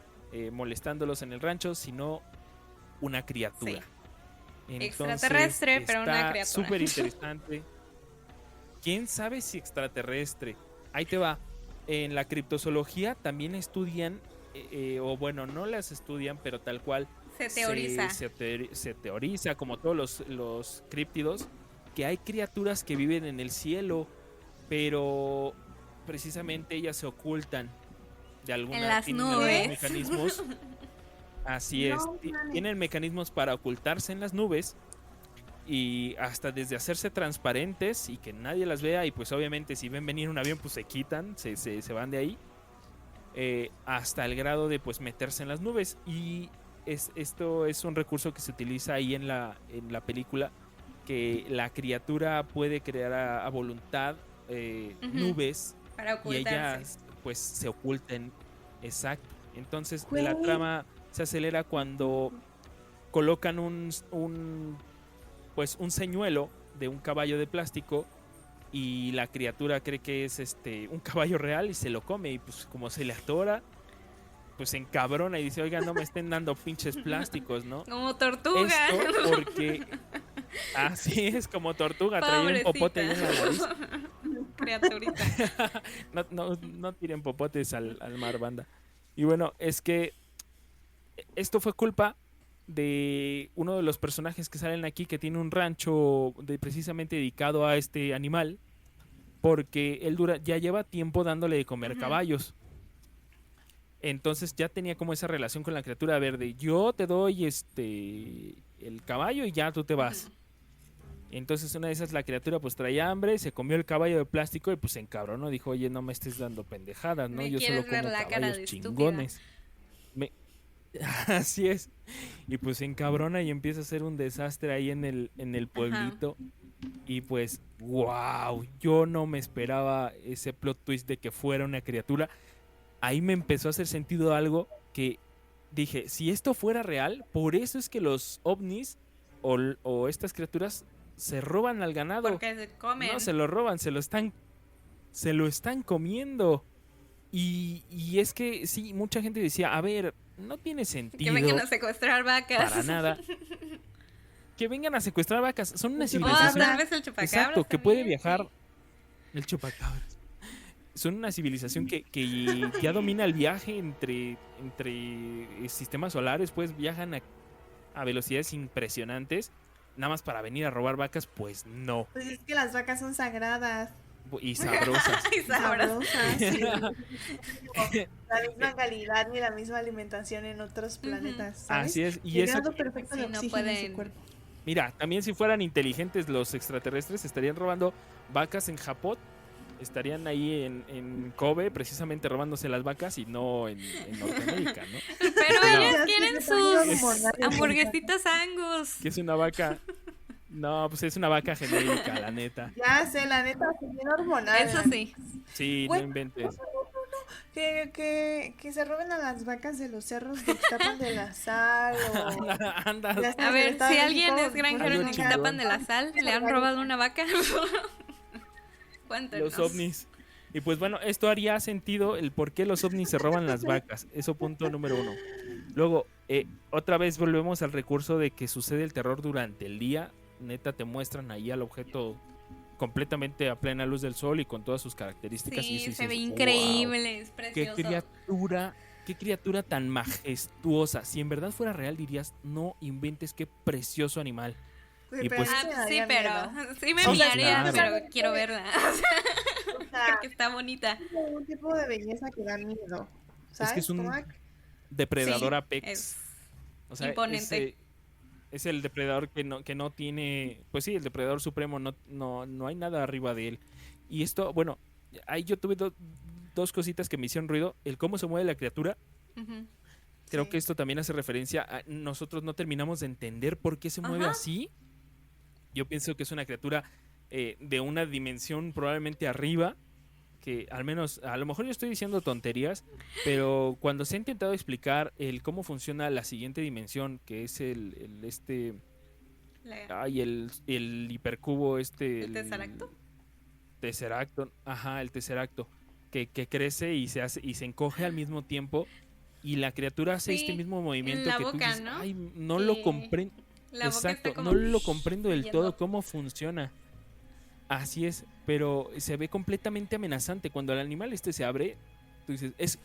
molestándolos en el rancho, sino una criatura. Extraterrestre, pero una está criatura. súper interesante. ¿Quién sabe si extraterrestre? Ahí te va. En la criptozoología también estudian, o bueno, no las estudian, pero tal cual Se teoriza. se teoriza, como todos los críptidos, que hay criaturas que viven en el cielo, pero precisamente ellas se ocultan de alguna En las tienen algunos nubes. mecanismos. Así es, tienen mecanismos para ocultarse en las nubes y hasta desde hacerse transparentes y que nadie las vea, y pues obviamente si ven venir un avión pues se quitan, se van de ahí, hasta el grado de pues meterse en las nubes. Y esto es un recurso que se utiliza ahí en la película, que la criatura puede crear a voluntad Ujú. nubes Para y ocultarse. ellas pues se oculten. Exacto. Entonces Güey. la trama se acelera cuando colocan pues un señuelo de un caballo de plástico y la criatura cree que es un caballo real y se lo come, y pues como se le atora, pues se encabrona y dice, oiga, no me estén dando pinches plásticos, ¿no? Como tortuga. Esto porque así es, como tortuga, traía un popote ahí en la nariz. Criaturita. No tiren popotes al mar, banda. Y bueno, es que esto fue culpa de uno de los personajes que salen aquí, que tiene un rancho precisamente dedicado a este animal, porque él ya lleva tiempo dándole de comer caballos. Entonces ya tenía como esa relación con la criatura verde. Yo te doy el caballo y ya tú te vas. Entonces una de esas, la criatura pues traía hambre, se comió el caballo de plástico y pues se encabronó, dijo, oye, no me estés dando pendejadas, ¿no? Me Yo solo quieres ver como la cara caballos de chingones. Así es. Y pues se encabrona y empieza a hacer un desastre ahí en el pueblito. Y pues, wow, yo no me esperaba ese plot twist de que fuera una criatura. Ahí me empezó a hacer sentido algo que dije, si esto fuera real, por eso es que los ovnis o estas criaturas se roban al ganado. Porque se comen. No, se lo roban, se lo están comiendo. Y es que sí, mucha gente decía, a ver, no tiene sentido. Que vengan a secuestrar vacas. Para nada. Que vengan a secuestrar vacas. Son una Oh, civilización. tal vez el chupacabras. Exacto, que también, puede viajar. sí. El chupacabras. Son una civilización que ya domina el viaje entre sistemas solares, pues viajan a velocidades impresionantes. Nada más para venir a robar vacas, pues no. Pues es que las vacas son sagradas. Y sabrosas. Ay, sabrosas. Sí. La misma calidad ni la misma alimentación en otros planetas, ¿sabes? Así es. Y Llegando eso, perfecto el Sí, no oxígeno en su pueden. cuerpo. mira, también si fueran inteligentes los extraterrestres, estarían robando vacas en Japón. Estarían ahí en Kobe, precisamente robándose las vacas y no en Norteamérica, ¿no? Pero No. ellos Ya quieren se me están sus hormonales. hamburguesitas Angus. Que es una vaca. No, pues es una vaca genérica, la neta. Ya sé, la neta, se bien hormonal. Eso sí. Sí, Güey, no inventes. Que se roben a las vacas de los cerros de Ixtapan de la Sal o... Anda. Ya está, A ver, Estado si de alguien México, es granjero Algo en chingón. Ixtapan de la Sal, ¿le han robado una vaca? Cuéntenos. Los ovnis. Y pues bueno, esto haría sentido el por qué los ovnis se roban las vacas. Eso punto número 1. Luego, otra vez volvemos al recurso de que sucede el terror durante el día. Neta, te muestran ahí al objeto completamente a plena luz del sol y con todas sus características. Y Sí, dices, se ve "Wow, increíble, es qué precioso. criatura tan majestuosa. Si en verdad fuera real, dirías, no inventes, qué precioso animal. Güey, Y pero pues- a mí me Ah, sí, daría pero miedo. sí me O sea, miraría, claro. pero quiero verla. O sea, Porque está bonita. es un tipo de belleza que da miedo. ¿Sabes? que es un Como Depredador Sí, apex. es O sea, imponente. es el depredador que no tiene, pues sí, el depredador supremo, no hay nada arriba de él. Y esto, bueno, ahí yo tuve dos cositas que me hicieron ruido. El cómo se mueve la criatura. Ujú. Creo Sí. que esto también hace referencia a nosotros no terminamos de entender por qué se mueve Ajá. así. Yo pienso que es una criatura de una dimensión probablemente arriba, que al menos, a lo mejor yo estoy diciendo tonterías, pero cuando se ha intentado explicar el cómo funciona la siguiente dimensión, que es el hipercubo ¿El tesseracto? Tesseracto, ajá, el tesseracto, que crece y se encoge al mismo tiempo, y la criatura hace Sí, este mismo movimiento en la que tú boca, dices, ¿no? ay, no lo Que comprendo. La boca Exacto, está como no lo comprendo del yendo. todo cómo funciona. Así es, pero se ve completamente amenazante. Cuando el animal se abre, tú dices,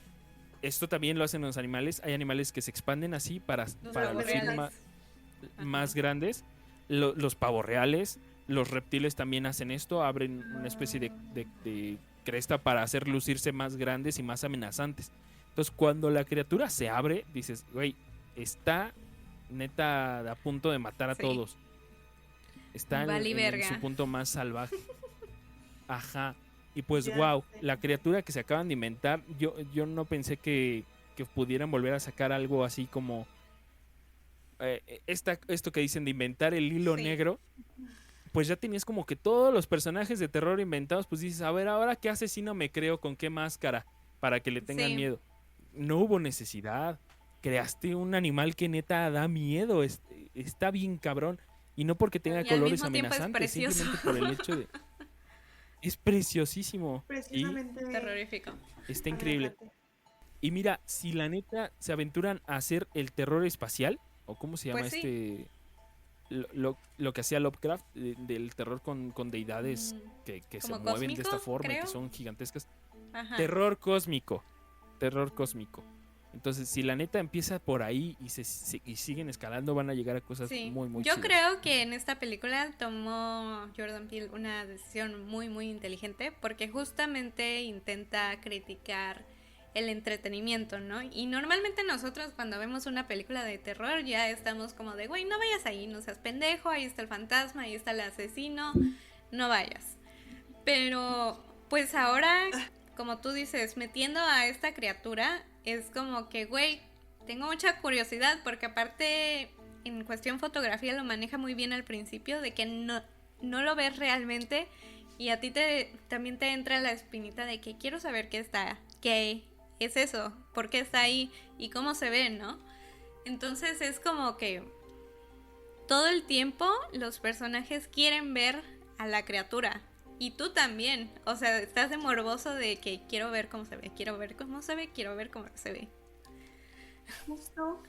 esto también lo hacen los animales. Hay animales que se expanden así para pavos lucir reales. más Ajá. grandes. Los pavos reales, los reptiles también hacen esto, abren una especie de cresta para hacer lucirse más grandes y más amenazantes. Entonces, cuando la criatura se abre, dices, güey, está neta a punto de matar a Sí. todos. Está Vale en verga. su punto más salvaje. Ajá. Y pues, Ya wow, sé. la criatura que se acaban de inventar, yo no pensé que pudieran volver a sacar algo así como esto que dicen de inventar el hilo Sí. negro. Pues ya tenías como que todos los personajes de terror inventados, pues dices, a ver, ahora qué asesino me creo, con qué máscara, para que le tengan Sí. miedo. no hubo necesidad. Creaste un animal que neta da miedo. Está bien cabrón. Y no porque tenga Y al colores mismo tiempo es amenazantes, precioso. simplemente por el hecho de... Es preciosísimo. Y Precisamente. Terrorífico. está increíble. Aléjate. Y mira, si la neta se aventuran a hacer el terror espacial, o cómo se llama Pues sí. lo que hacía Lovecraft, del terror con deidades que se como mueven de esta cósmico, forma y creo. que son gigantescas. Ajá. Terror cósmico. Terror cósmico. Entonces, si la neta empieza por ahí y y siguen escalando, van a llegar a cosas Sí, muy, muy yo chidas. creo que en esta película tomó Jordan Peele una decisión muy, muy inteligente porque justamente intenta criticar el entretenimiento, ¿no? Y normalmente nosotros cuando vemos una película de terror ya estamos como de, güey, no vayas ahí, no seas pendejo, ahí está el fantasma, ahí está el asesino, no vayas. Pero, pues ahora, como tú dices, metiendo a esta criatura, es como que, güey, tengo mucha curiosidad porque aparte en cuestión fotografía lo maneja muy bien al principio de que no lo ves realmente y a ti también te entra la espinita de que quiero saber qué es eso, por qué está ahí y cómo se ve, ¿no? Entonces es como que todo el tiempo los personajes quieren ver a la criatura. Y tú también, o sea, estás de morboso de que quiero ver cómo se ve, quiero ver cómo se ve, quiero ver cómo se ve.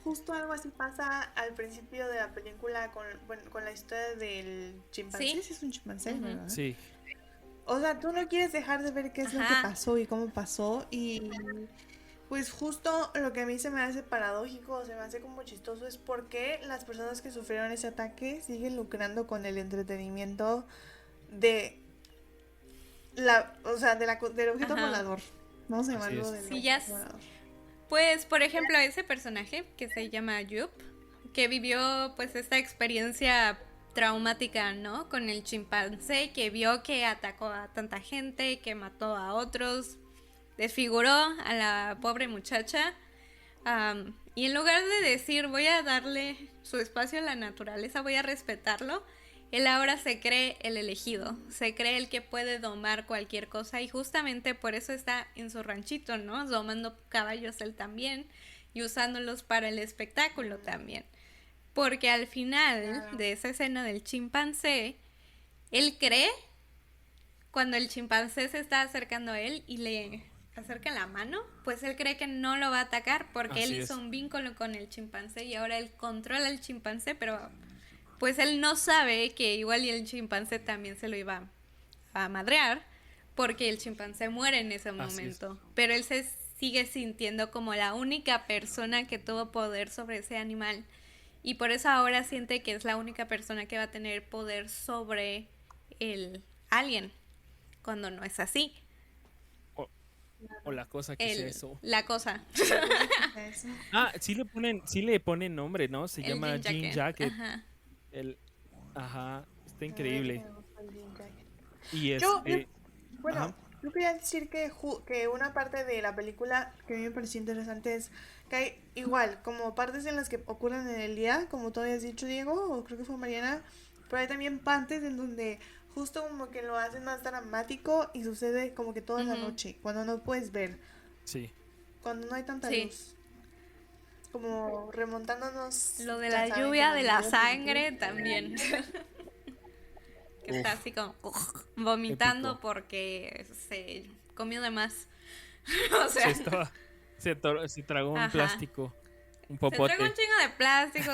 Justo algo así pasa al principio de la película con la historia del chimpancé. Sí. Sí, es un chimpancé, Ujú. ¿verdad? Sí. O sea, tú no quieres dejar de ver qué es lo que Ajá. pasó y cómo pasó. Y pues justo lo que a mí se me hace paradójico, se me hace como chistoso, es por qué las personas que sufrieron ese ataque siguen lucrando con el entretenimiento de del objeto Ajá. volador. Vamos a Así llamarlo es. del Sí, ya objeto volador. Pues, por ejemplo, ese personaje que se llama Yup, que vivió pues esta experiencia traumática, ¿no? Con el chimpancé, que vio que atacó a tanta gente, que mató a otros, desfiguró a la pobre muchacha. Y en lugar de decir voy a darle su espacio a la naturaleza, voy a respetarlo, él ahora se cree el elegido, se cree el que puede domar cualquier cosa y justamente por eso está en su ranchito, ¿no? Domando caballos él también y usándolos para el espectáculo también. Porque al final de esa escena del chimpancé, él cree, cuando el chimpancé se está acercando a él y le acerca la mano, pues él cree que no lo va a atacar porque él Así hizo es. un vínculo con el chimpancé y ahora él controla al chimpancé, pero pues él no sabe que igual y el chimpancé también se lo iba a madrear porque el chimpancé muere en ese momento. Pero él se sigue sintiendo como la única persona que tuvo poder sobre ese animal y por eso ahora siente que es la única persona que va a tener poder sobre el alien cuando no es así. O la cosa que sea eso. La cosa. Eso. Ah, sí le ponen nombre, ¿no? Se El llama Jean Jacket. Ajá. Ajá, está increíble. Yo- Y yo- este, Bueno, ajá. yo quería decir que una parte de la película que a mí me pareció interesante es que hay igual, como partes en las que ocurren en el día, como tú habías dicho, Diego, o creo que fue Mariana, pero hay también partes en donde justo como que lo hacen más dramático y sucede como que toda la Ujú. noche, cuando no puedes ver, Sí. cuando no hay tanta Sí. luz. Como remontándonos. Lo de ya la saben, lluvia como de el la video sangre de- también. Que está Uf. así como vomitando Épico. porque se comió de más. O sea, Se tragó un Ajá. plástico, un se tragó popote. un chingo de plástico,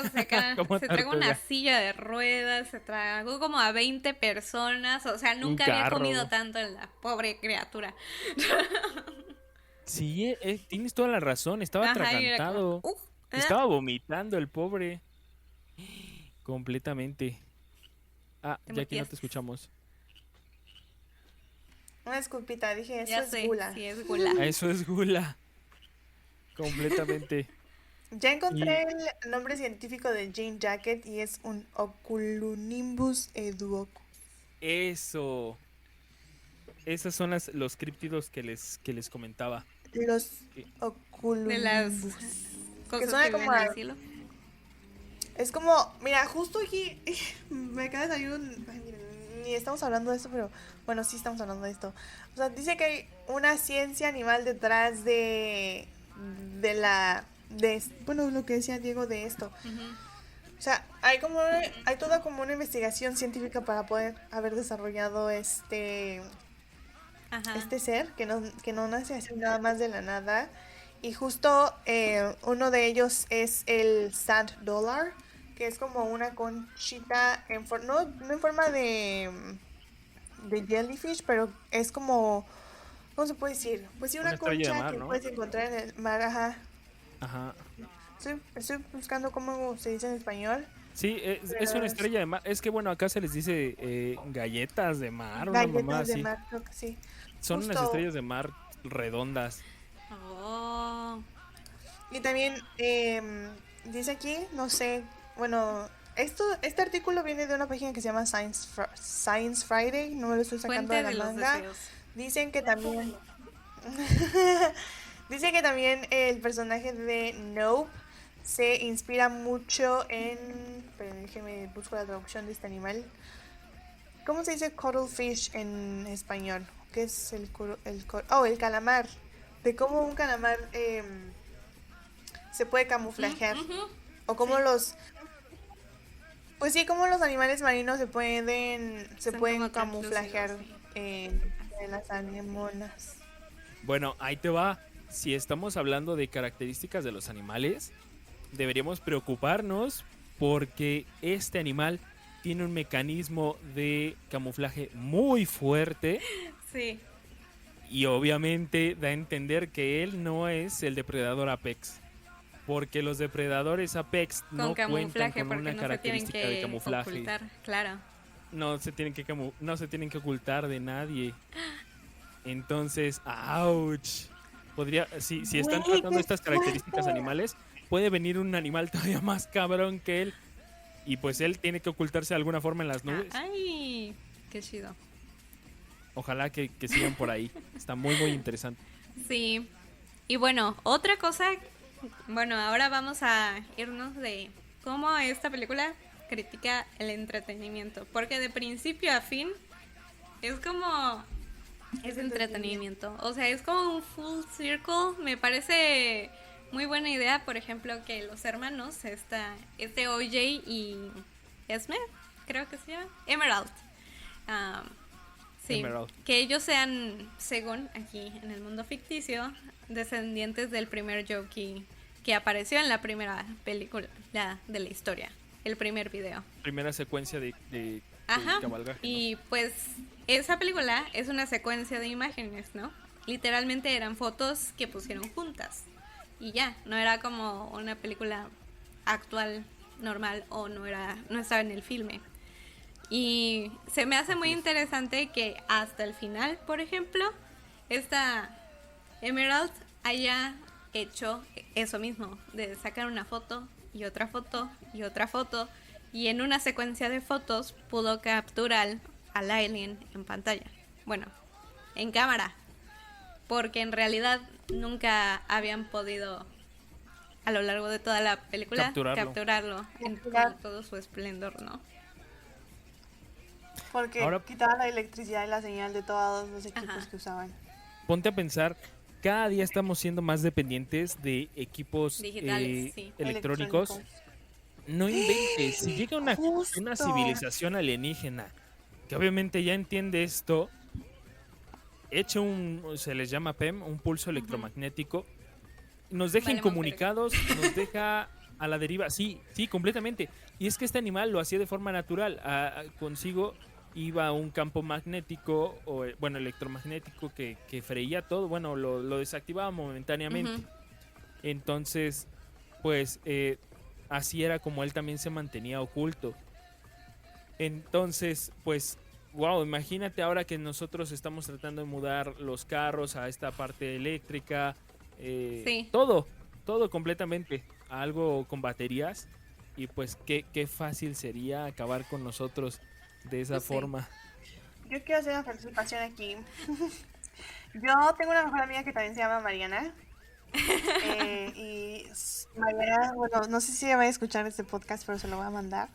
Como se tragó una tortuga. silla de ruedas, se tragó como a 20 personas, o sea, nunca había carro. comido tanto en la pobre criatura. Sí, tienes toda la razón, estaba Ajá, y era atragantado. como, Estaba vomitando el pobre. Completamente. Ah, Te ya aquí no muteaste. te escuchamos. Una disculpita, dije, eso ya es sé, gula. sí es gula. Ah, eso es gula. Completamente. Ya encontré el nombre científico de Jean Jacket y es un Oculonimbus eduocus. Eso. Esos son los críptidos que les comentaba. Los Sí. De las Oculonimbus. cosas suena que viven como en el a- cielo. Es como, mira, justo aquí me acaba de salir ay, miren, ni estamos hablando de esto, pero bueno, sí estamos hablando de esto. O sea, dice que hay una ciencia animal detrás bueno, lo que decía Diego de esto. Ujú. O sea, hay toda como una investigación científica para poder haber desarrollado Ajá. este ser que no nace así nada más de la nada. Y justo uno de ellos es el Sand Dollar, que es como una conchita no en forma de jellyfish, pero es como, ¿cómo se puede decir? Pues sí, Una una estrella de concha mar, que ¿no? puedes encontrar en el mar, ajá. Ajá. Estoy buscando cómo se dice en español. Sí, es Pero una estrella de mar. Es que bueno, acá se les dice galletas de mar, una mamá galletas de así. mar, creo que sí. Son unas Justo. estrellas de mar redondas. Oh. Y también dice aquí, no sé, bueno, este artículo viene de una página que se llama Science Friday, no me lo estoy sacando Fuente de de la los manga. deseos. Dicen que también dice que también el personaje de Nope se inspira mucho en, pero déjeme busco la traducción de este animal. ¿Cómo se dice cuttlefish en español? ¿Qué es el calamar? De cómo un calamar se puede camuflajear. Ujú. O cómo Sí. pues sí, cómo los animales marinos se Son pueden como camuflajear translúcidos, sí. de las anémonas. Bueno, ahí te va. Si estamos hablando de características de los animales, deberíamos preocuparnos porque este animal tiene un mecanismo de camuflaje muy fuerte Sí. y obviamente da a entender que él no es el depredador apex. Porque los depredadores apex Con no cuentan camuflaje, con porque una no se tienen característica de que camuflaje. ocultar, claro. No se tienen no se tienen que ocultar de nadie. Entonces, ouch. Podría, si están Güey, tratando qué estas características fuerte. animales, puede venir un animal todavía más cabrón que él. Y pues él tiene que ocultarse de alguna forma en las nubes. Ay, qué chido. Ojalá que sigan por ahí. Está muy, muy interesante. Sí. Y bueno, otra cosa, bueno, ahora vamos a irnos de cómo esta película critica el entretenimiento, porque de principio a fin es como es entretenimiento, o sea, es como un full circle. Me parece muy buena idea, por ejemplo, que los hermanos, OJ y Esme, creo que se llama, Emerald. Ah, sí, Emerald. que ellos sean, según aquí en el mundo ficticio, descendientes del primer Yoki que apareció en la primera película de la historia, el primer video. Primera secuencia de Ajá, cabalgaje, ¿no? y pues esa película es una secuencia de imágenes, ¿no? Literalmente eran fotos que pusieron juntas y ya, no era como una película actual, normal, o no estaba en el filme. Y se me hace muy interesante que hasta el final, por ejemplo, esta Emerald haya hecho eso mismo, de sacar una foto y otra foto y otra foto, y en una secuencia de fotos pudo capturar al alien en pantalla. Bueno, en cámara, porque en realidad nunca habían podido a lo largo de toda la película capturarlo en todo su esplendor, ¿no? Porque Ahora- quitaba la electricidad y la señal de todos los equipos Ajá. que usaban. Ponte a pensar, cada día estamos siendo más dependientes de equipos Digitales, sí. electrónicos. No inventes, si llega una Justo. civilización alienígena que obviamente ya entiende esto, echa se les llama PEM, un pulso electromagnético, nos deja Valemos incomunicados, nos deja a la deriva, sí, completamente. Y es que este animal lo hacía de forma natural, consigo iba un campo magnético, electromagnético que freía todo, bueno, lo desactivaba momentáneamente. Ujú. Entonces, pues, así era como él también se mantenía oculto. Entonces, pues, wow, imagínate ahora que nosotros estamos tratando de mudar los carros a esta parte eléctrica, Sí. todo completamente a algo con baterías, y pues qué fácil sería acabar con nosotros de esa Pues sí. forma. Yo quiero hacer una participación aquí. Yo tengo una mejor amiga que también se llama Mariana. Mariana, bueno, no sé si ella va a escuchar este podcast, pero se lo voy a mandar.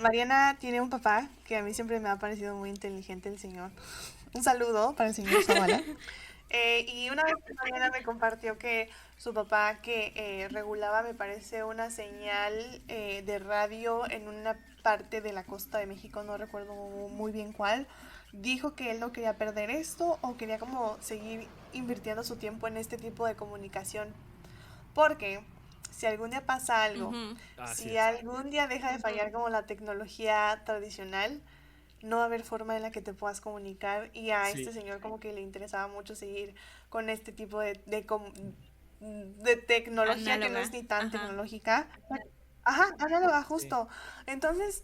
Mariana tiene un papá que a mí siempre me ha parecido muy inteligente, el señor. Un saludo para el señor Zavala. Y una vez Mariana me compartió que su papá que regulaba, me parece, una señal de radio en una parte de la costa de México, no recuerdo muy bien cuál, dijo que él no quería perder esto o quería como seguir invirtiendo su tiempo en este tipo de comunicación. Porque si algún día pasa algo, Ujú. Así si es. algún día deja de fallar como la tecnología tradicional, no va a haber forma en la que te puedas comunicar y a este Sí, señor como que le interesaba mucho seguir con este tipo de tecnología que no es Análoga. ni tan Ajá. tecnológica. Ajá, análoga, sí. justo. Entonces,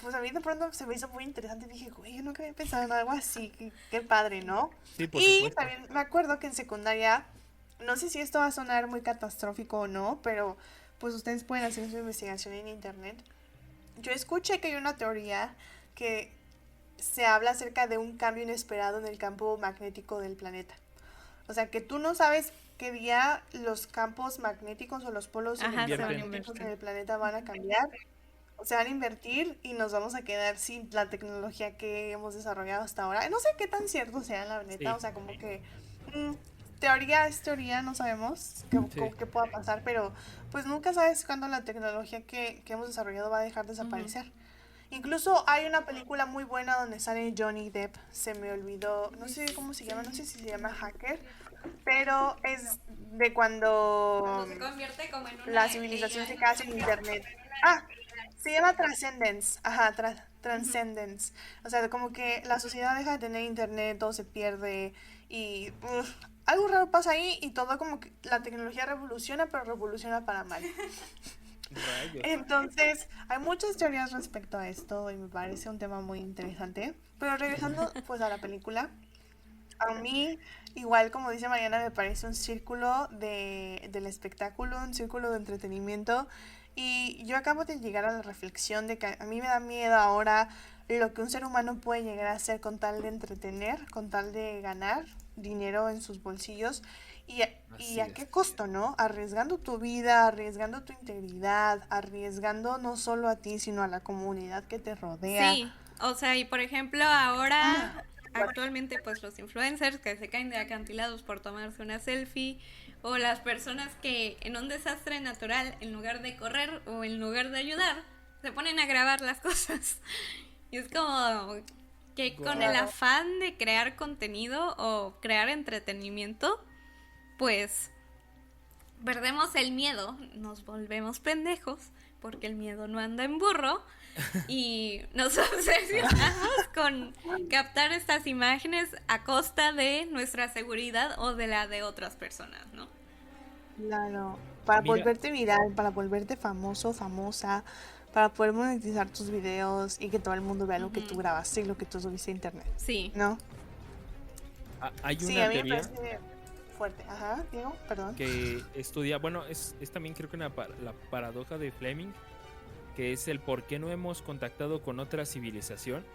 pues a mí de pronto se me hizo muy interesante. Dije, güey, yo nunca había pensado en algo así. Qué padre, ¿no? Sí, por Y supuesto. también me acuerdo que en secundaria, no sé si esto va a sonar muy catastrófico o no, pero pues ustedes pueden hacer su investigación en internet. Yo escuché que hay una teoría que se habla acerca de un cambio inesperado en el campo magnético del planeta. O sea, que tú no sabes qué día los campos magnéticos o los polos Ajá, se van a Invierten. electromagnéticos en invertir. el planeta van a cambiar, o se van a invertir y nos vamos a quedar sin la tecnología que hemos desarrollado hasta ahora. No sé qué tan cierto sea, la neta, o Sí, sea, como que mm, teoría es teoría, no sabemos sí. qué pueda pasar, pero pues nunca sabes cuándo la tecnología que hemos desarrollado va a dejar de Ujú. desaparecer. Incluso hay una película muy buena donde sale Johnny Depp, se me olvidó, no sé cómo se llama, no sé si se llama Hacker, pero es de cuando Cuando se convierte como en una la civilización se queda sin AI. internet. Ah, se llama Transcendence, ajá, Ujú. Transcendence. O sea, como que la sociedad deja de tener internet, todo se pierde y algo raro pasa ahí y todo como que la tecnología revoluciona, pero revoluciona para mal. Rayos. Entonces, hay muchas teorías respecto a esto y me parece un tema muy interesante. Pero regresando pues a la película, a mí, igual como dice Mariana, me parece un círculo del espectáculo, un círculo de entretenimiento. Y yo acabo de llegar a la reflexión de que a mí me da miedo ahora lo que un ser humano puede llegar a hacer con tal de entretener, con tal de ganar dinero en sus bolsillos. Y Así a es. qué costo, ¿no? Arriesgando tu vida, arriesgando tu integridad, arriesgando no solo a ti, sino a la comunidad que te rodea. Sí, o sea, y por ejemplo, ahora, Ah, actualmente, pues los influencers que se caen de acantilados por tomarse una selfie, o las personas que en un desastre natural, en lugar de correr o en lugar de ayudar, se ponen a grabar las cosas. Y es como que con el Guau. claro. afán de crear contenido o crear entretenimiento, pues perdemos el miedo, nos volvemos pendejos, porque el miedo no anda en burro, y nos Así es. obsesionamos con captar estas imágenes a costa de nuestra seguridad o de la de otras personas, ¿no? Claro, para Mira, volverte viral, para volverte famoso, famosa, para poder monetizar tus videos y que todo el mundo vea lo que tú Ujú. grabaste y lo que tú subiste a internet, Sí. ¿no? hay Sí, una a mí me teoría parece fuerte. Ajá, Diego, perdón. que estudia, bueno, es también creo que la paradoja de Fleming, que es el por qué no hemos contactado con otra civilización.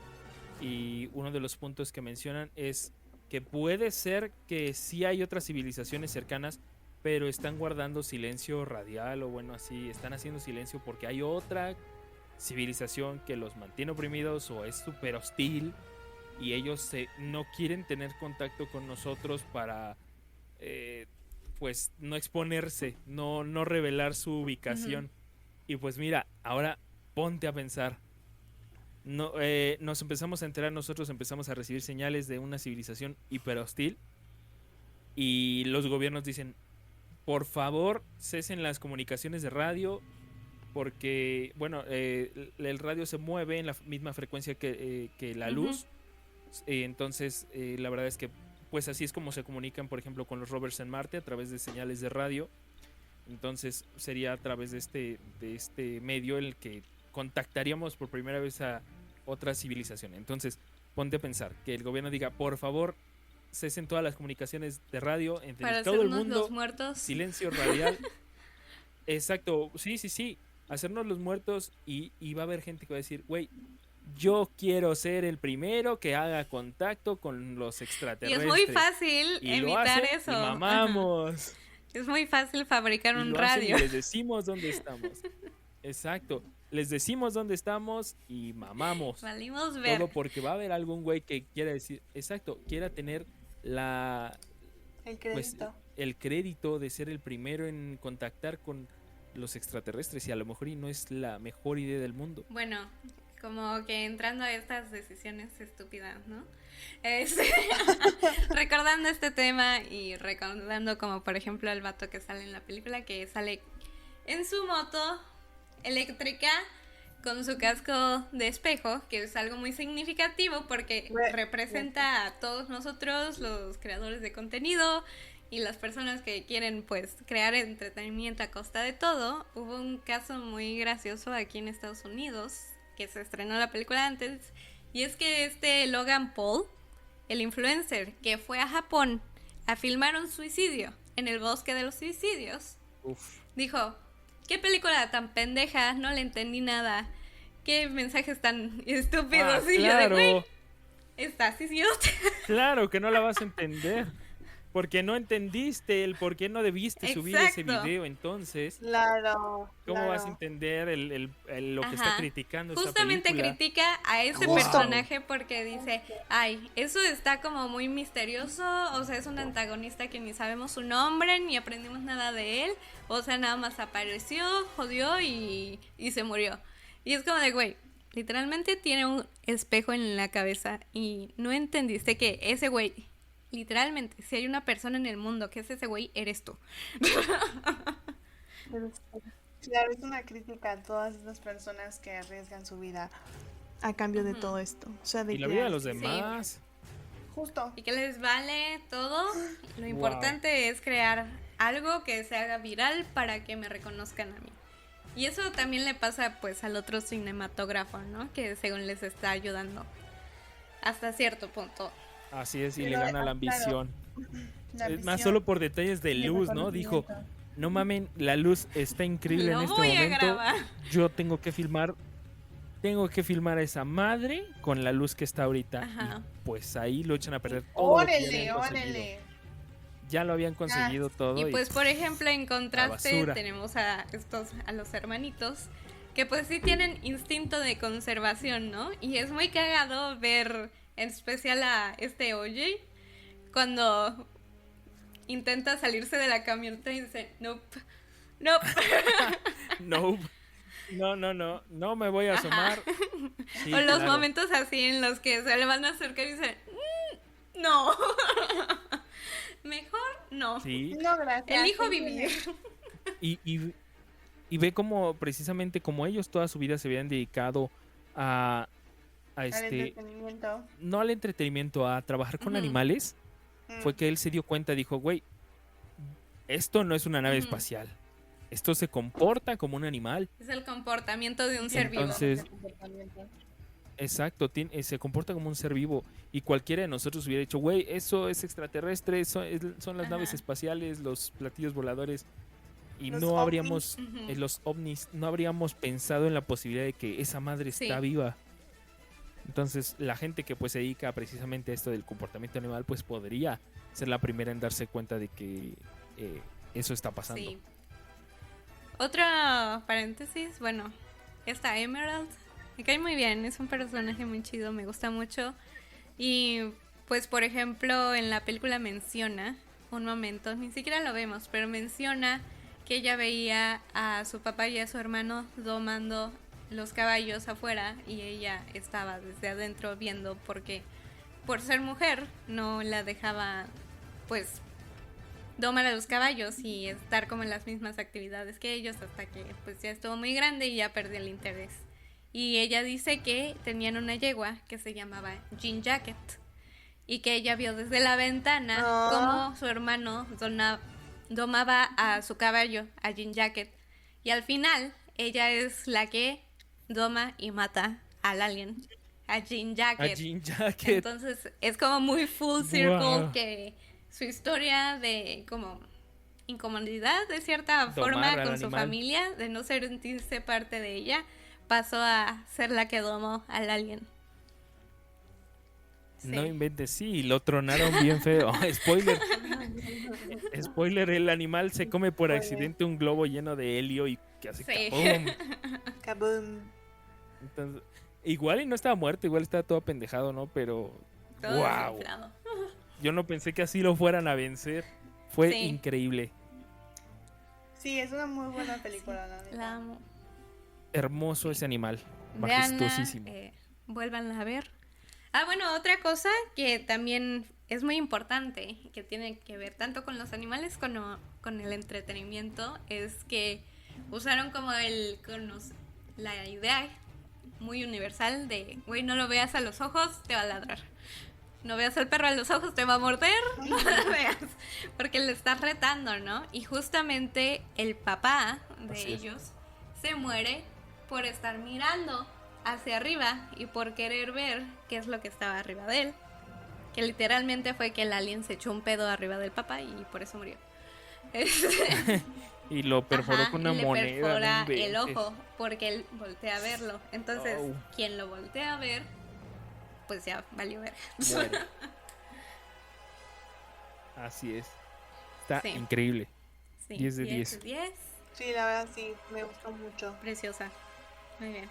Y uno de los puntos que mencionan es que puede ser que sí hay otras civilizaciones cercanas, pero están guardando silencio radial o bueno, así, están haciendo silencio porque hay otra civilización que los mantiene oprimidos o es súper hostil y ellos no quieren tener contacto con nosotros para eh, pues no exponerse, no revelar su Ujú. ubicación. Y pues mira, ahora ponte a pensar. No, nos empezamos a enterar, nosotros empezamos a recibir señales de una civilización hiper hostil y los gobiernos dicen, por favor, cesen las comunicaciones de radio porque, bueno, el radio se mueve en la misma frecuencia que la Ujú. luz. Entonces, la verdad es que, pues así es como se comunican, por ejemplo, con los rovers en Marte a través de señales de radio. Entonces, sería a través de este medio el que contactaríamos por primera vez a otra civilización. Entonces, ponte a pensar que el gobierno diga, por favor, cesen todas las comunicaciones de radio entre Para todo el hacernos los mundo, muertos. silencio radial. Exacto, sí, sí, sí, hacernos los muertos y va a haber gente que va a decir, güey, yo quiero ser el primero que haga contacto con los Y es muy extraterrestres. fácil Y lo evitar hacen eso. y Ajá. mamamos. Es muy fácil fabricar Y un lo hacen y radio. les decimos dónde estamos. Exacto. Les decimos dónde estamos y mamamos. Valimos ver. Todo porque va a haber algún güey que quiera decir, exacto, quiera tener la, El pues crédito. el crédito de ser el primero en contactar con los extraterrestres y a lo mejor y no es la mejor idea del mundo. Bueno, como que entrando a estas decisiones estúpidas, ¿no? Este, recordando este tema y recordando como por ejemplo el vato que sale en la película, que sale en su moto eléctrica con su casco de espejo, que es algo muy significativo porque representa a todos nosotros, los creadores de contenido y las personas que quieren pues crear entretenimiento a costa de todo. Hubo un caso muy gracioso aquí en Estados Unidos, que se estrenó la película antes, y es que Logan Paul, el influencer que fue a Japón a filmar un suicidio en el bosque de los suicidios, dijo: ¿qué película tan pendeja? No le entendí nada. ¿Qué mensajes tan estúpidos? Y yo de, güey, estás idiota. Claro que no la vas a entender. Porque no entendiste el por qué no debiste subir ese video, entonces. Claro. ¿Cómo vas a entender lo que está criticando Justamente esa película? Critica a ese personaje porque dice, ay, eso está como muy misterioso, o sea, es un antagonista que ni sabemos su nombre, ni aprendimos nada de él, o sea, nada más apareció, jodió y se murió. Y es como de, güey, literalmente tiene un espejo en la cabeza y no entendiste que ese güey... Literalmente, si hay una persona en el mundo que es ese güey, eres tú. Claro, es una crítica a todas esas personas que arriesgan su vida a cambio de todo esto. O sea, de y la vida de los demás. Sí. Justo. Y que les vale todo. Lo importante es crear algo que se haga viral para que me reconozcan a mí. Y eso también le pasa pues al otro cinematógrafo, ¿no? Que según les está ayudando hasta cierto punto. Así es, y le gana la ambición. Es más, solo por detalles de luz, ¿no? Dijo, no mamen, la luz está increíble en este momento. Yo tengo que filmar a esa madre con la luz que está ahorita. Y pues ahí lo echan a perder todo. ¡Órale! Ya lo habían conseguido todo. Y pues, por ejemplo, en contraste tenemos a los hermanitos, que pues sí tienen instinto de conservación, ¿no? Y es muy cagado ver... En especial a OJ, cuando intenta salirse de la camioneta y dice, nope. No me voy a asomar. Sí, o los momentos así en los que se le van a acercar y dicen, no. Mejor no. Sí. No, gracias. Elijo vivir. Y ve como precisamente como ellos toda su vida se habían dedicado al entretenimiento. No al entretenimiento, a trabajar con animales. Fue que él se dio cuenta, dijo, güey, esto no es una nave espacial. Esto se comporta como un animal. Es el comportamiento de un ser vivo. Entonces, exacto, se comporta como un ser vivo. Y cualquiera de nosotros hubiera dicho, güey, eso es extraterrestre, son las naves espaciales, los platillos voladores. Y los no habríamos, los ovnis, no habríamos pensado en la posibilidad de que esa madre está viva. Entonces la gente que pues se dedica precisamente a esto del comportamiento animal pues podría ser la primera en darse cuenta de que eso está pasando. Sí. Otro paréntesis, bueno, esta Emerald me cae muy bien, es un personaje muy chido, me gusta mucho. Y pues por ejemplo en la película menciona un momento, ni siquiera lo vemos, pero menciona que ella veía a su papá y a su hermano domando los caballos afuera y ella estaba desde adentro viendo porque por ser mujer no la dejaba pues domar a los caballos y estar como en las mismas actividades que ellos hasta que pues ya estuvo muy grande y ya perdió el interés. Y ella dice que tenían una yegua que se llamaba Jean Jacket y que ella vio desde la ventana cómo su hermano domaba a su caballo, a Jean Jacket, y al final ella es la que doma y mata al alien, a Jean Jacket. Entonces es como muy full circle que su historia de como incomodidad de cierta forma con su familia, de no sentirse parte de ella, pasó a ser la que domó al alien. Sí. No inventes, sí, lo tronaron bien feo. Spoiler. Spoiler, el animal se come por accidente un globo lleno de helio y que hace ¡kabum! ¡Kabum! Entonces, igual y no estaba muerto, igual estaba todo apendejado, ¿no? Pero todo wow. Yo no pensé que así lo fueran a vencer. Fue Sí. increíble. Sí, es una muy buena película, la neta. La amo. Hermoso ese animal. Veanla, Majestuosísimo. vuélvanla a ver. Ah, bueno, otra cosa que también es muy importante, que tiene que ver tanto con los animales como con el entretenimiento, es que usaron como la idea muy universal de, güey, no lo veas a los ojos, te va a ladrar. No veas al perro a los ojos, te va a morder, no lo veas. Porque le estás retando, ¿no? Y justamente el papá de Así es. ellos se muere por estar mirando hacia arriba y por querer ver qué es lo que estaba arriba de él. Que literalmente fue que el alien se echó un pedo arriba del papá y por eso murió. Y lo perforó Ajá, con una y le moneda. perfora no inventes. el ojo porque él voltea a verlo. Entonces, Oh. quien lo voltea a ver, pues ya valió ver. Muere. Así es. Está Sí. increíble. Sí, 10 de 10. 10. Sí, la verdad sí, me gustó mucho. Preciosa. Muy bien.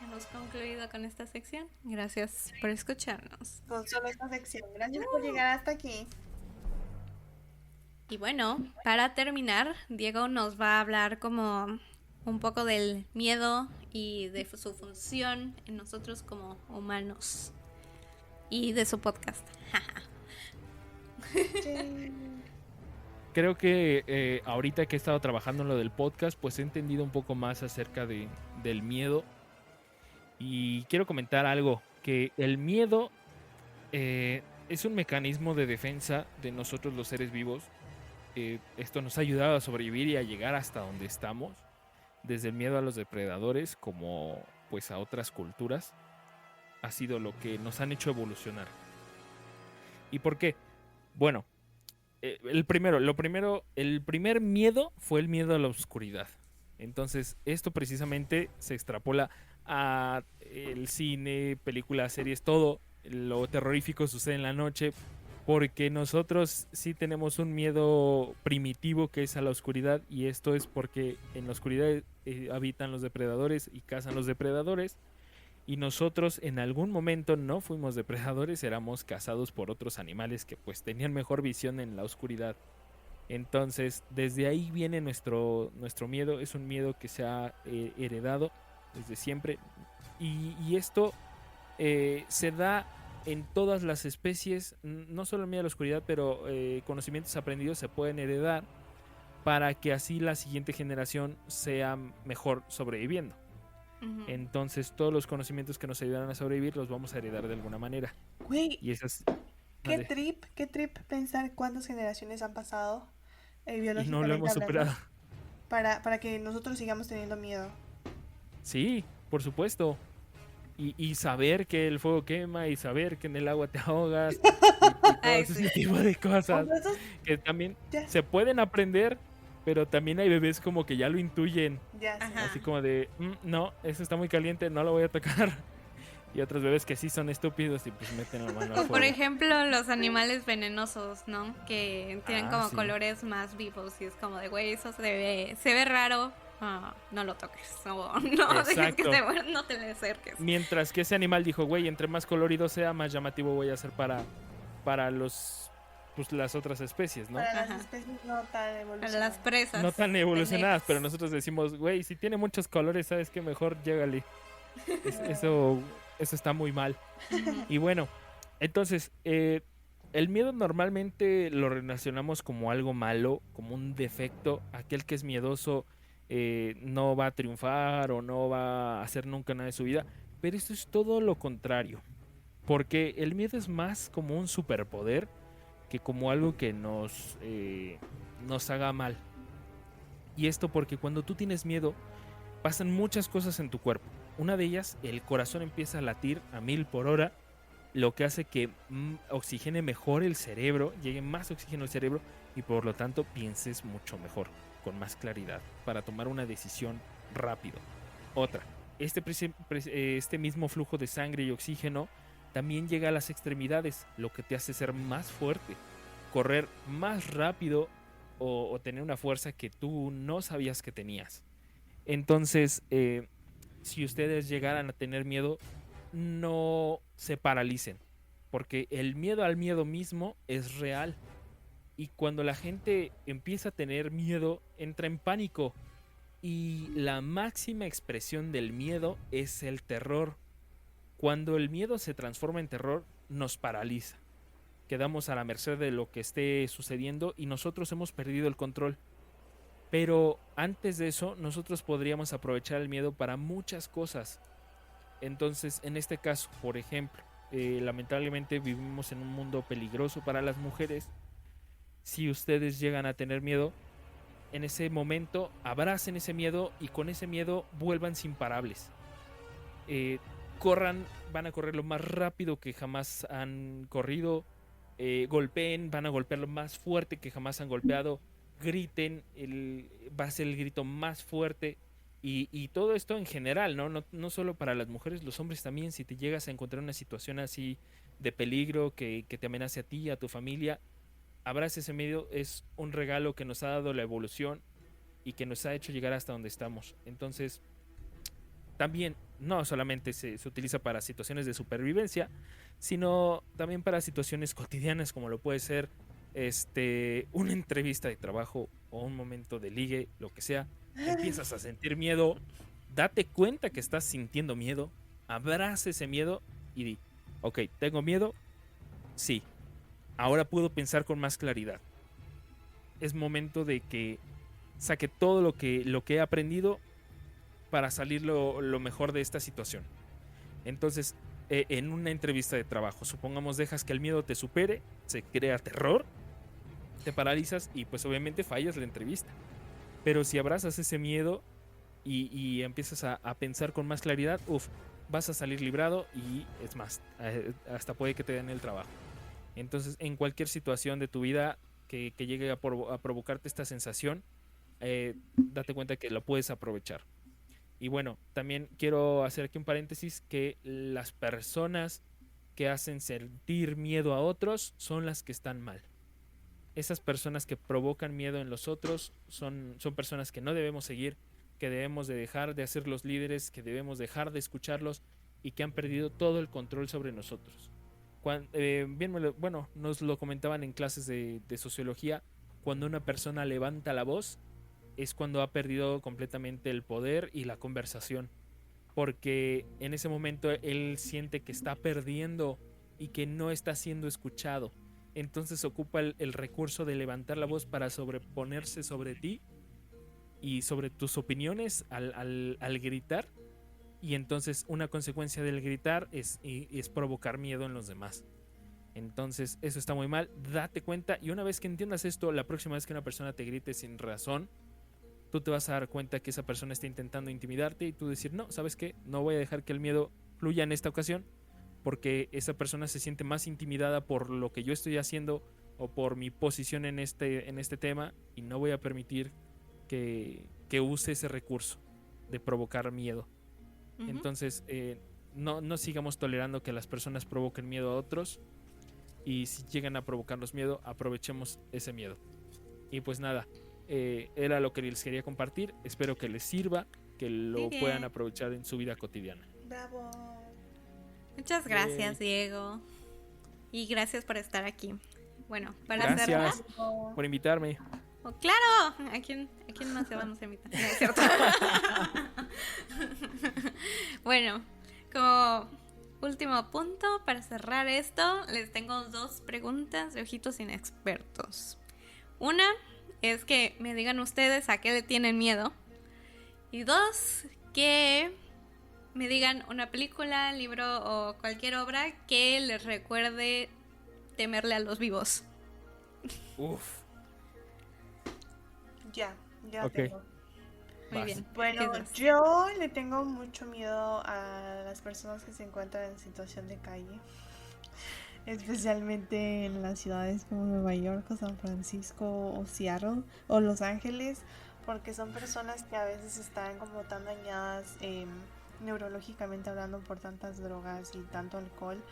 Hemos concluido con esta sección. Gracias por escucharnos. Con solo esta sección. Gracias por llegar hasta aquí. Y bueno, para terminar, Diego nos va a hablar como un poco del miedo y de su función en nosotros como humanos. Y de su podcast. Sí. Creo que ahorita que he estado trabajando en lo del podcast, pues he entendido un poco más acerca del miedo. Y quiero comentar algo, que el miedo es un mecanismo de defensa de nosotros los seres vivos. Esto nos ha ayudado a sobrevivir y a llegar hasta donde estamos, desde el miedo a los depredadores como pues a otras culturas. Ha sido lo que nos han hecho evolucionar. ¿Y por qué? Bueno, el primer miedo fue el miedo a la oscuridad. Entonces, esto precisamente se extrapola a el cine, películas, series, todo lo terrorífico sucede en la noche, porque nosotros sí tenemos un miedo primitivo que es a la oscuridad, y esto es porque en la oscuridad habitan los depredadores y cazan los depredadores, y nosotros en algún momento no fuimos depredadores, éramos cazados por otros animales que pues tenían mejor visión en la oscuridad. Entonces, desde ahí viene nuestro miedo. Es un miedo que se ha heredado desde siempre. Y esto se da en todas las especies. No solo el miedo a la oscuridad, pero conocimientos aprendidos se pueden heredar para que así la siguiente generación sea mejor sobreviviendo. Ujú. Entonces, todos los conocimientos que nos ayudan a sobrevivir los vamos a heredar de alguna manera. Güey, Y esas... qué Vale. trip pensar cuántas generaciones han pasado Y no lo biológicamente hemos hablando, superado. para que nosotros sigamos teniendo miedo. Sí, por supuesto. Y saber que el fuego quema, y saber que en el agua te ahogas, y todo Ay, ese sí. tipo de cosas Por eso que también ya, se pueden aprender, pero también hay bebés como que ya lo intuyen, ya sé. Ajá. así como de, no, eso está muy caliente, no lo voy a tocar. Y otros bebés que sí son estúpidos y pues meten la mano al O por fuego. ejemplo, los animales venenosos, ¿no? Que tienen como Sí. colores más vivos y es como de, güey, eso se ve raro. No lo toques. O no dejes que Exacto. te muera, no te le acerques. Mientras que ese animal dijo, güey, entre más colorido sea, más llamativo voy a hacer para los, pues, las otras especies, ¿no? Para las Ajá. especies no tan Para evolucionadas. las presas. No tan evolucionadas, pendejas. pero nosotros decimos, güey, si tiene muchos colores, ¿sabes qué? Mejor llégale. Eso está muy mal. Ujú. Y bueno, entonces, el miedo normalmente lo relacionamos como algo malo, como un defecto. Aquel que es miedoso no va a triunfar o no va a hacer nunca nada de su vida. Pero esto es todo lo contrario. Porque el miedo es más como un superpoder que como algo que nos haga mal. Y esto porque cuando tú tienes miedo, pasan muchas cosas en tu cuerpo. Una de ellas, el corazón empieza a latir a 1000 por hora, lo que hace que oxigene mejor el cerebro, llegue más oxígeno al cerebro y por lo tanto pienses mucho mejor, con más claridad, para tomar una decisión rápido. Otra, este mismo flujo de sangre y oxígeno también llega a las extremidades, lo que te hace ser más fuerte, correr más rápido o tener una fuerza que tú no sabías que tenías. Entonces, si ustedes llegaran a tener miedo, no se paralicen, porque el miedo al miedo mismo es real. Y cuando la gente empieza a tener miedo, entra en pánico. Y la máxima expresión del miedo es el terror. Cuando el miedo se transforma en terror, nos paraliza. Quedamos a la merced de lo que esté sucediendo y nosotros hemos perdido el control. Pero antes de eso, nosotros podríamos aprovechar el miedo para muchas cosas. Entonces, en este caso, por ejemplo, lamentablemente vivimos en un mundo peligroso para las mujeres. Si ustedes llegan a tener miedo, en ese momento abracen ese miedo y con ese miedo vuélvanse imparables. Corran, van a correr lo más rápido que jamás han corrido. Golpeen, van a golpear lo más fuerte que jamás han golpeado. Griten, va a ser el grito más fuerte. Y todo esto en general, no solo para las mujeres, los hombres también. Si te llegas a encontrar una situación así de peligro que te amenace a ti, a tu familia, abraza ese miedo. Es un regalo que nos ha dado la evolución y que nos ha hecho llegar hasta donde estamos. Entonces, también no solamente se utiliza para situaciones de supervivencia, sino también para situaciones cotidianas, como lo puede ser una entrevista de trabajo o un momento de ligue, lo que sea. Empiezas a sentir miedo, date cuenta que estás sintiendo miedo, abraza ese miedo y di, ok, ¿tengo miedo? Sí, ahora puedo pensar con más claridad. Es momento de que saque todo lo que he aprendido para salir lo mejor de esta situación. Entonces, en una entrevista de trabajo, supongamos dejas que el miedo te supere, se crea terror, te paralizas y pues obviamente fallas la entrevista. Pero si abrazas ese miedo y empiezas a pensar con más claridad, vas a salir librado y es más, hasta puede que te den el trabajo. Entonces, en cualquier situación de tu vida que llegue a provocarte esta sensación, date cuenta que lo puedes aprovechar. Y bueno, también quiero hacer aquí un paréntesis, que las personas que hacen sentir miedo a otros son las que están mal. Esas personas que provocan miedo en los otros son personas que no debemos seguir, que debemos de dejar de hacer los líderes, que debemos dejar de escucharlos y que han perdido todo el control sobre nosotros. Nos lo comentaban en clases de sociología, cuando una persona levanta la voz es cuando ha perdido completamente el poder y la conversación, porque en ese momento él siente que está perdiendo y que no está siendo escuchado. Entonces ocupa el recurso de levantar la voz para sobreponerse sobre ti y sobre tus opiniones al gritar. Y entonces una consecuencia del gritar es provocar miedo en los demás. Entonces eso está muy mal, date cuenta. Y una vez que entiendas esto, la próxima vez que una persona te grite sin razón, tú te vas a dar cuenta que esa persona está intentando intimidarte y tú decir, no, ¿sabes qué? No voy a dejar que el miedo fluya en esta ocasión, porque esa persona se siente más intimidada por lo que yo estoy haciendo o por mi posición en este tema, y no voy a permitir que use ese recurso de provocar miedo. Uh-huh. Entonces, no sigamos tolerando que las personas provoquen miedo a otros, y si llegan a provocarnos miedo, aprovechemos ese miedo. Y pues nada, era lo que les quería compartir. Espero que les sirva, que lo puedan aprovechar en su vida cotidiana. ¡Bravo! Muchas gracias, Diego. Y gracias por estar aquí. Bueno, para gracias cerrar, por invitarme. Oh, ¡claro! ¿A quién más te vamos a invitar? No, es cierto. Bueno, como último punto para cerrar esto, les tengo 2 preguntas de ojitos inexpertos. Una es que me digan ustedes a qué le tienen miedo. Y 2, que me digan una película, libro o cualquier obra que les recuerde temerle a los vivos. Uf. Ya okay. tengo. Muy bien. Bueno, yo le tengo mucho miedo a las personas que se encuentran en situación de calle, especialmente en las ciudades como Nueva York o San Francisco o Seattle o Los Ángeles, porque son personas que a veces están como tan dañadas neurológicamente hablando por tantas drogas y tanto alcohol,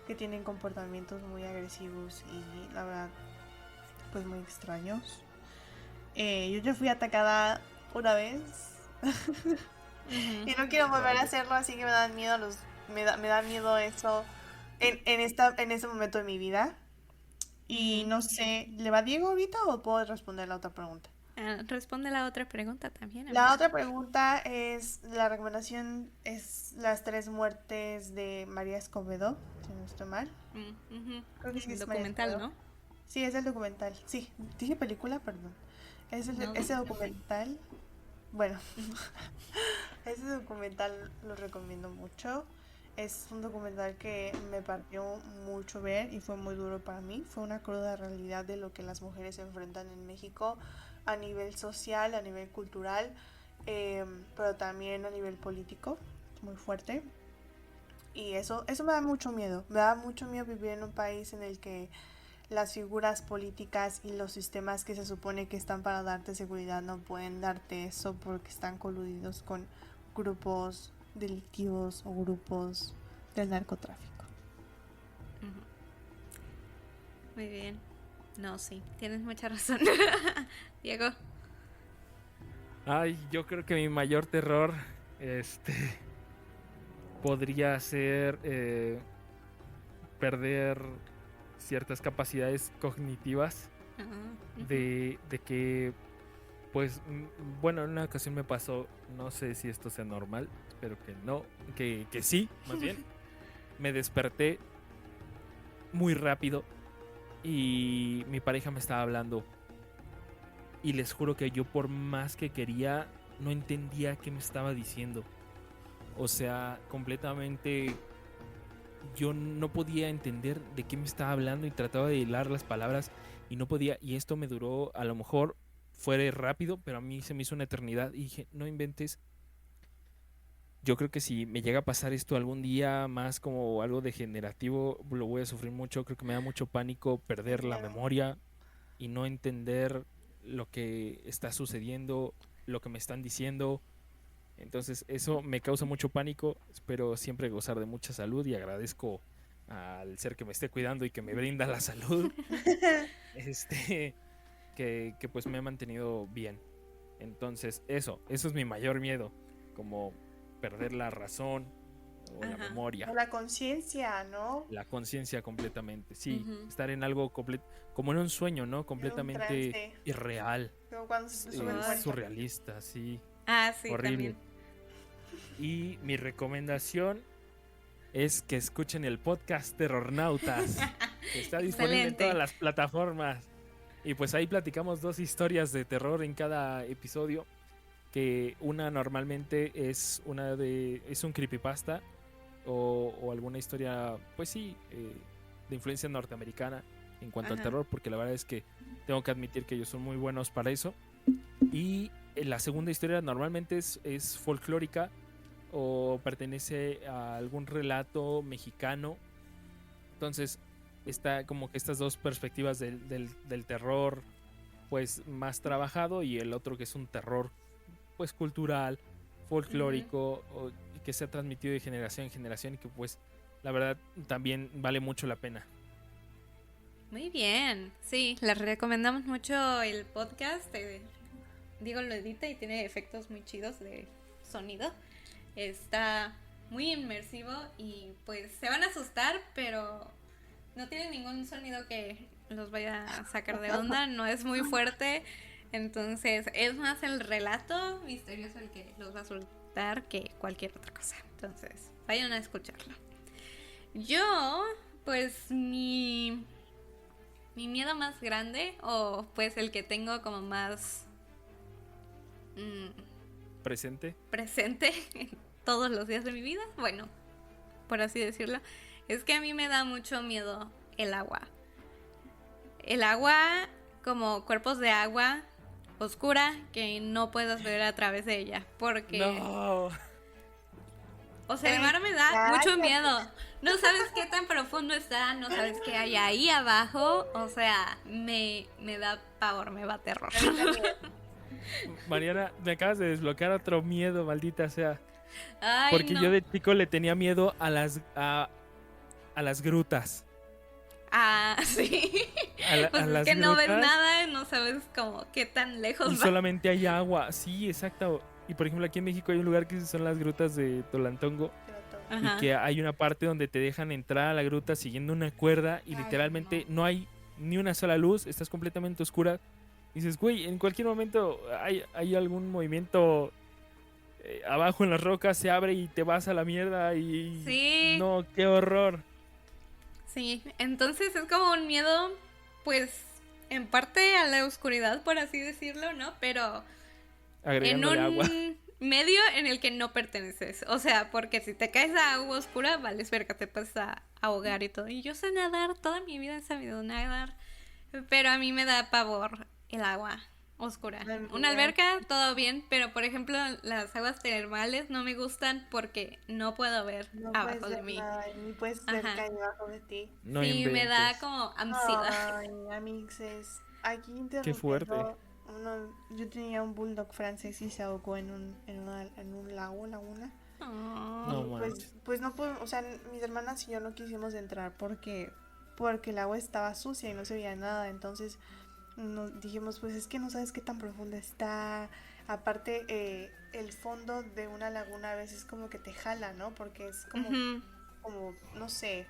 que tienen comportamientos muy agresivos y la verdad pues muy extraños. Yo ya fui atacada una vez y no quiero volver a hacerlo, así que me da miedo eso, en este momento de mi vida. Y no sé, ¿le va Diego ahorita o puedo responder la otra pregunta? Responde la otra pregunta también, La amiga. otra pregunta es, la recomendación es Las tres muertes de María Escobedo, si no estoy mal. Ujú. Creo que sí El es María documental, Escobedo. ¿no? Sí, es el documental. Sí, dije película, perdón. No, Ese sí. documental, bueno, Ujú. ese documental lo recomiendo mucho. Es un documental que me partió mucho ver y fue muy duro para mí. Fue una cruda realidad de lo que las mujeres se enfrentan en México a nivel social, a nivel cultural, pero también a nivel político, muy fuerte. Y eso me da mucho miedo. Me da mucho miedo vivir en un país en el que las figuras políticas y los sistemas que se supone que están para darte seguridad no pueden darte eso porque están coludidos con grupos delictivos o grupos del narcotráfico. Ujú. Muy bien. No, sí, tienes mucha razón. Diego. Ay, yo creo que mi mayor terror, podría ser perder ciertas capacidades cognitivas Ajá, ujú. de que, pues, bueno, en una ocasión me pasó, no sé si esto sea normal, espero que no, que sí, más bien, me desperté muy rápido y mi pareja me estaba hablando y les juro que yo por más que quería, no entendía qué me estaba diciendo. O sea, completamente yo no podía entender de qué me estaba hablando y trataba de hilar las palabras y no podía. Y esto me duró, a lo mejor fue rápido, pero a mí se me hizo una eternidad y dije, no inventes. Yo creo que si me llega a pasar esto algún día más como algo degenerativo, lo voy a sufrir mucho. Creo que me da mucho pánico perder la Entiendo. memoria y no entender lo que está sucediendo, lo que me están diciendo. Entonces eso me causa mucho pánico. Espero siempre gozar de mucha salud y agradezco al ser que me esté cuidando y que me brinda la salud, este, que pues me ha mantenido bien. Entonces eso es mi mayor miedo, como perder la razón o la Ajá. O memoria, la conciencia, ¿no? la conciencia completamente. Sí, Ujú. estar en algo como en un sueño, ¿no? En un Completamente trance. irreal, Como cuando se te sube el Ay. muerto. surrealista, sí, Ah, sí, horrible. también. Y mi recomendación es que escuchen el podcast Terrornautas, que está disponible en todas Excelente. las plataformas. Y pues ahí platicamos 2 historias de terror en cada episodio, que una normalmente es es un creepypasta o alguna historia, pues sí, de influencia norteamericana en cuanto al Ajá. terror, porque la verdad es que tengo que admitir que ellos son muy buenos para eso. Y la segunda historia normalmente es folclórica o pertenece a algún relato mexicano. Entonces está como que estas dos perspectivas del terror pues más trabajado y el otro que es un terror pues cultural, Ujú. folclórico, que se ha transmitido de generación en generación y que pues la verdad también vale mucho la pena. Muy bien. Sí, les recomendamos mucho el podcast. Diego lo edita y tiene efectos muy chidos de sonido. Está muy inmersivo y pues se van a asustar, pero no tiene ningún sonido que los vaya a sacar de onda, no es muy fuerte, entonces es más el relato misterioso el que los va a asustar que cualquier otra cosa. Entonces, vayan a escucharlo. Yo, pues mi miedo más grande, o pues el que tengo como más Presente. presente en todos los días de mi vida, bueno, por así decirlo, es que a mí me da mucho miedo el agua. El agua como cuerpos de agua oscura que no puedas ver a través de ella, porque, No. o sea, el mar me da mucho Cállate. miedo. No sabes qué tan profundo está, no sabes qué hay ahí abajo, o sea, me da pavor, me da terror. A mí también. Mariana, me acabas de desbloquear otro miedo, maldita sea. Ay, Porque yo no. de chico le tenía miedo a las grutas. Ah, sí. Pues A es las que no ves grutas nada, no sabes como qué tan y lejos va. solamente hay agua. Sí, exacto. Y por ejemplo, aquí en México hay un lugar que son las grutas de Tolantongo. Ajá. y que hay una parte donde te dejan entrar a la gruta siguiendo una cuerda y Ay, literalmente no hay ni una sola luz, estás completamente oscura. Dices, güey, en cualquier momento hay algún movimiento abajo en las rocas, se abre y te vas a la mierda y... Sí. No, qué horror. Sí, entonces es como un miedo, pues, en parte a la oscuridad, por así decirlo, ¿no? Pero en Agregándole un agua. medio en el que no perteneces. O sea, porque si te caes a agua oscura, vales verga, te puedes ahogar y todo. Y yo sé nadar, toda mi vida he sabido nadar, pero a mí me da pavor el agua oscura. Una alberca, todo bien, pero por ejemplo, las aguas termales no me gustan porque no puedo ver No abajo puedes de ver mí. nada, ni puedes ver Ajá. que hay debajo de ti. No Sí, me da inventes. como ansiedad. Ay, amixes. Aquí Qué fuerte. interrumpiendo, yo tenía un bulldog francés y se ahogó en un lago, laguna. Oh. No Y manches. pues no puedo, o sea, mis hermanas y yo no quisimos entrar porque el agua estaba sucia y no se veía nada. Entonces nos dijimos, pues es que no sabes qué tan profunda está. Aparte, el fondo de una laguna a veces como que te jala, ¿no? Porque es como, Ujú. como no sé,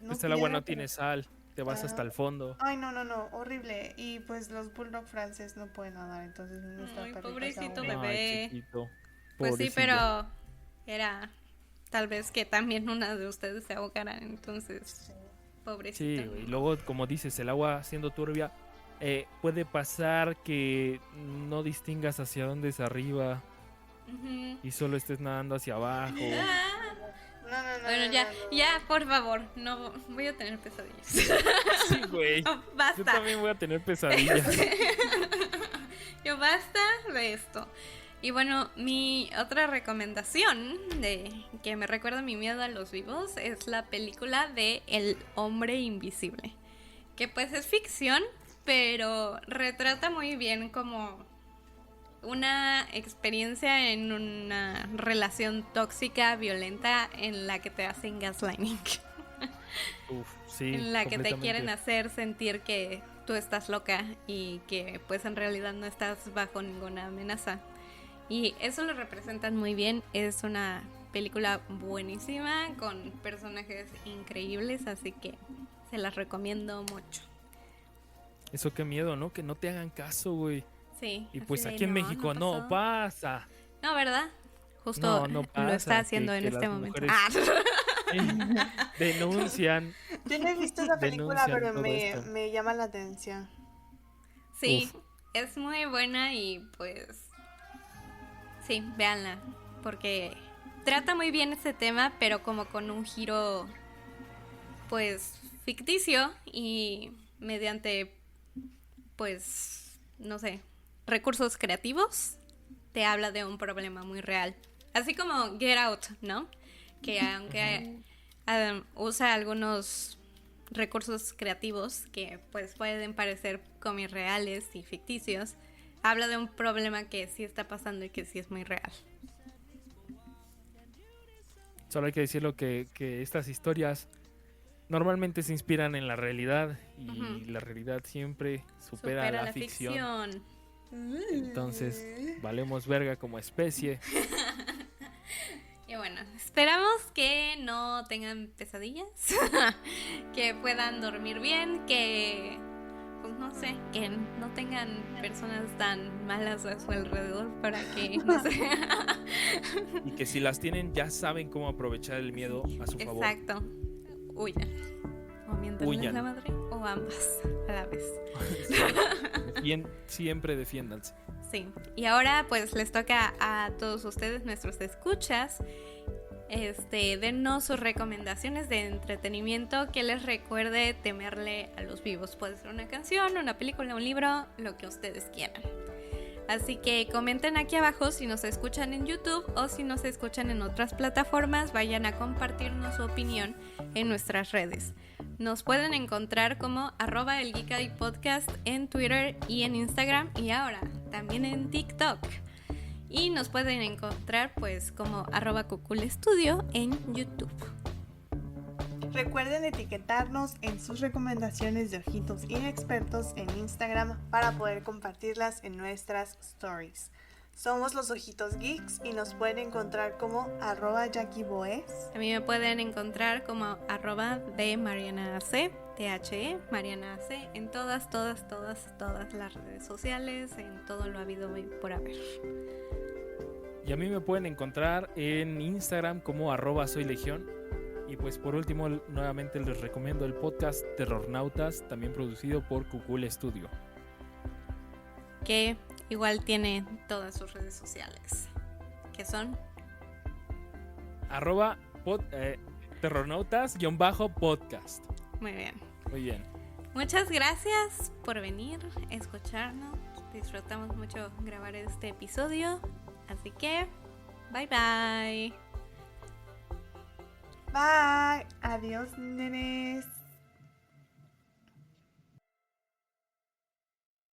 no Pues el agua piedra, no tiene sal, te vas hasta el fondo. Ay, no, horrible. Y pues los bulldog franceses no pueden nadar, entonces nuestra Ay, perrita se pobrecito ahogó. bebé. Ay, chiquito. Pues sí, Pobrecillo. pero era tal vez que también una de ustedes se ahogara, entonces, Sí. pobrecito. Sí, güey. Y luego, como dices, el agua siendo turbia, puede pasar que no distingas hacia dónde es arriba Ujú. y solo estés nadando hacia abajo. Ah, No, bueno, ya, no. ya, por favor, no voy a tener pesadillas. Sí, güey. No, Yo basta. también voy a tener pesadillas. Yo basta de esto. Y bueno, mi otra recomendación de que me recuerda mi miedo a los vivos es la película de El Hombre Invisible, que pues es ficción, pero retrata muy bien como una experiencia en una relación tóxica, violenta, en la que te hacen gaslighting. Uf, sí. En la que te completamente. quieren hacer sentir que tú estás loca y que pues en realidad no estás bajo ninguna amenaza. Y eso lo representan muy bien. Es una película buenísima con personajes increíbles, así que se las recomiendo mucho. Eso qué miedo, ¿no? Que no te hagan caso, güey. Sí. Y así pues de, aquí en "No, México no no pasó". pasa. No, ¿verdad? Justo No lo pasa, está haciendo que en este las momento. mujeres- Denuncian. Yo no he visto esa película, Denuncian pero todo esto. me llama la atención. Sí, Uf. es muy buena y pues sí, véanla, porque trata muy bien este tema, pero como con un giro pues ficticio y mediante pues no sé, recursos creativos te habla de un problema muy real. Así como Get Out, ¿no? Que aunque usa algunos recursos creativos que pues pueden parecer como irreales y ficticios, habla de un problema que sí está pasando y que sí es muy real. Solo hay que decirlo que estas historias normalmente se inspiran en la realidad y Ujú. la realidad siempre supera la ficción. Entonces, valemos verga como especie. Y bueno, esperamos que no tengan pesadillas, que puedan dormir bien, que pues no sé, que no tengan personas tan malas a su alrededor para que no sé. Y que si las tienen ya saben cómo aprovechar el miedo a su favor. Exacto. Huyan. O miéntanles Huyan. la madre o ambas a la vez. Siempre defiéndanse. Sí. Y ahora pues les toca a todos ustedes, nuestros escuchas, dennos sus recomendaciones de entretenimiento que les recuerde temerle a los vivos. Puede ser una canción, una película, un libro, lo que ustedes quieran. Así que comenten aquí abajo si nos escuchan en YouTube o si nos escuchan en otras plataformas. Vayan a compartirnos su opinión en nuestras redes. Nos pueden encontrar como @elgeekaddypodcast en Twitter y en Instagram, y ahora también en TikTok. Y nos pueden encontrar pues como @cuculestudio en YouTube. Recuerden etiquetarnos en sus recomendaciones de ojitos inexpertos en Instagram para poder compartirlas en nuestras stories. Somos Los Ojitos Geeks y nos pueden encontrar como @JackieBoes. A mí me pueden encontrar como @de MarianaAC, THE, MarianaAC, en todas las redes sociales, en todo lo habido y por haber. Y a mí me pueden encontrar en Instagram como @soylegión. Y pues por último, nuevamente les recomiendo el podcast Terrornautas, también producido por Kukul Studio. Que igual tiene todas sus redes sociales, que son Terrornautas_podcast. muy bien. Muy bien. Muchas gracias por venir, escucharnos. Disfrutamos mucho grabar este episodio. Así que, bye bye. Bye. Adiós, nenes.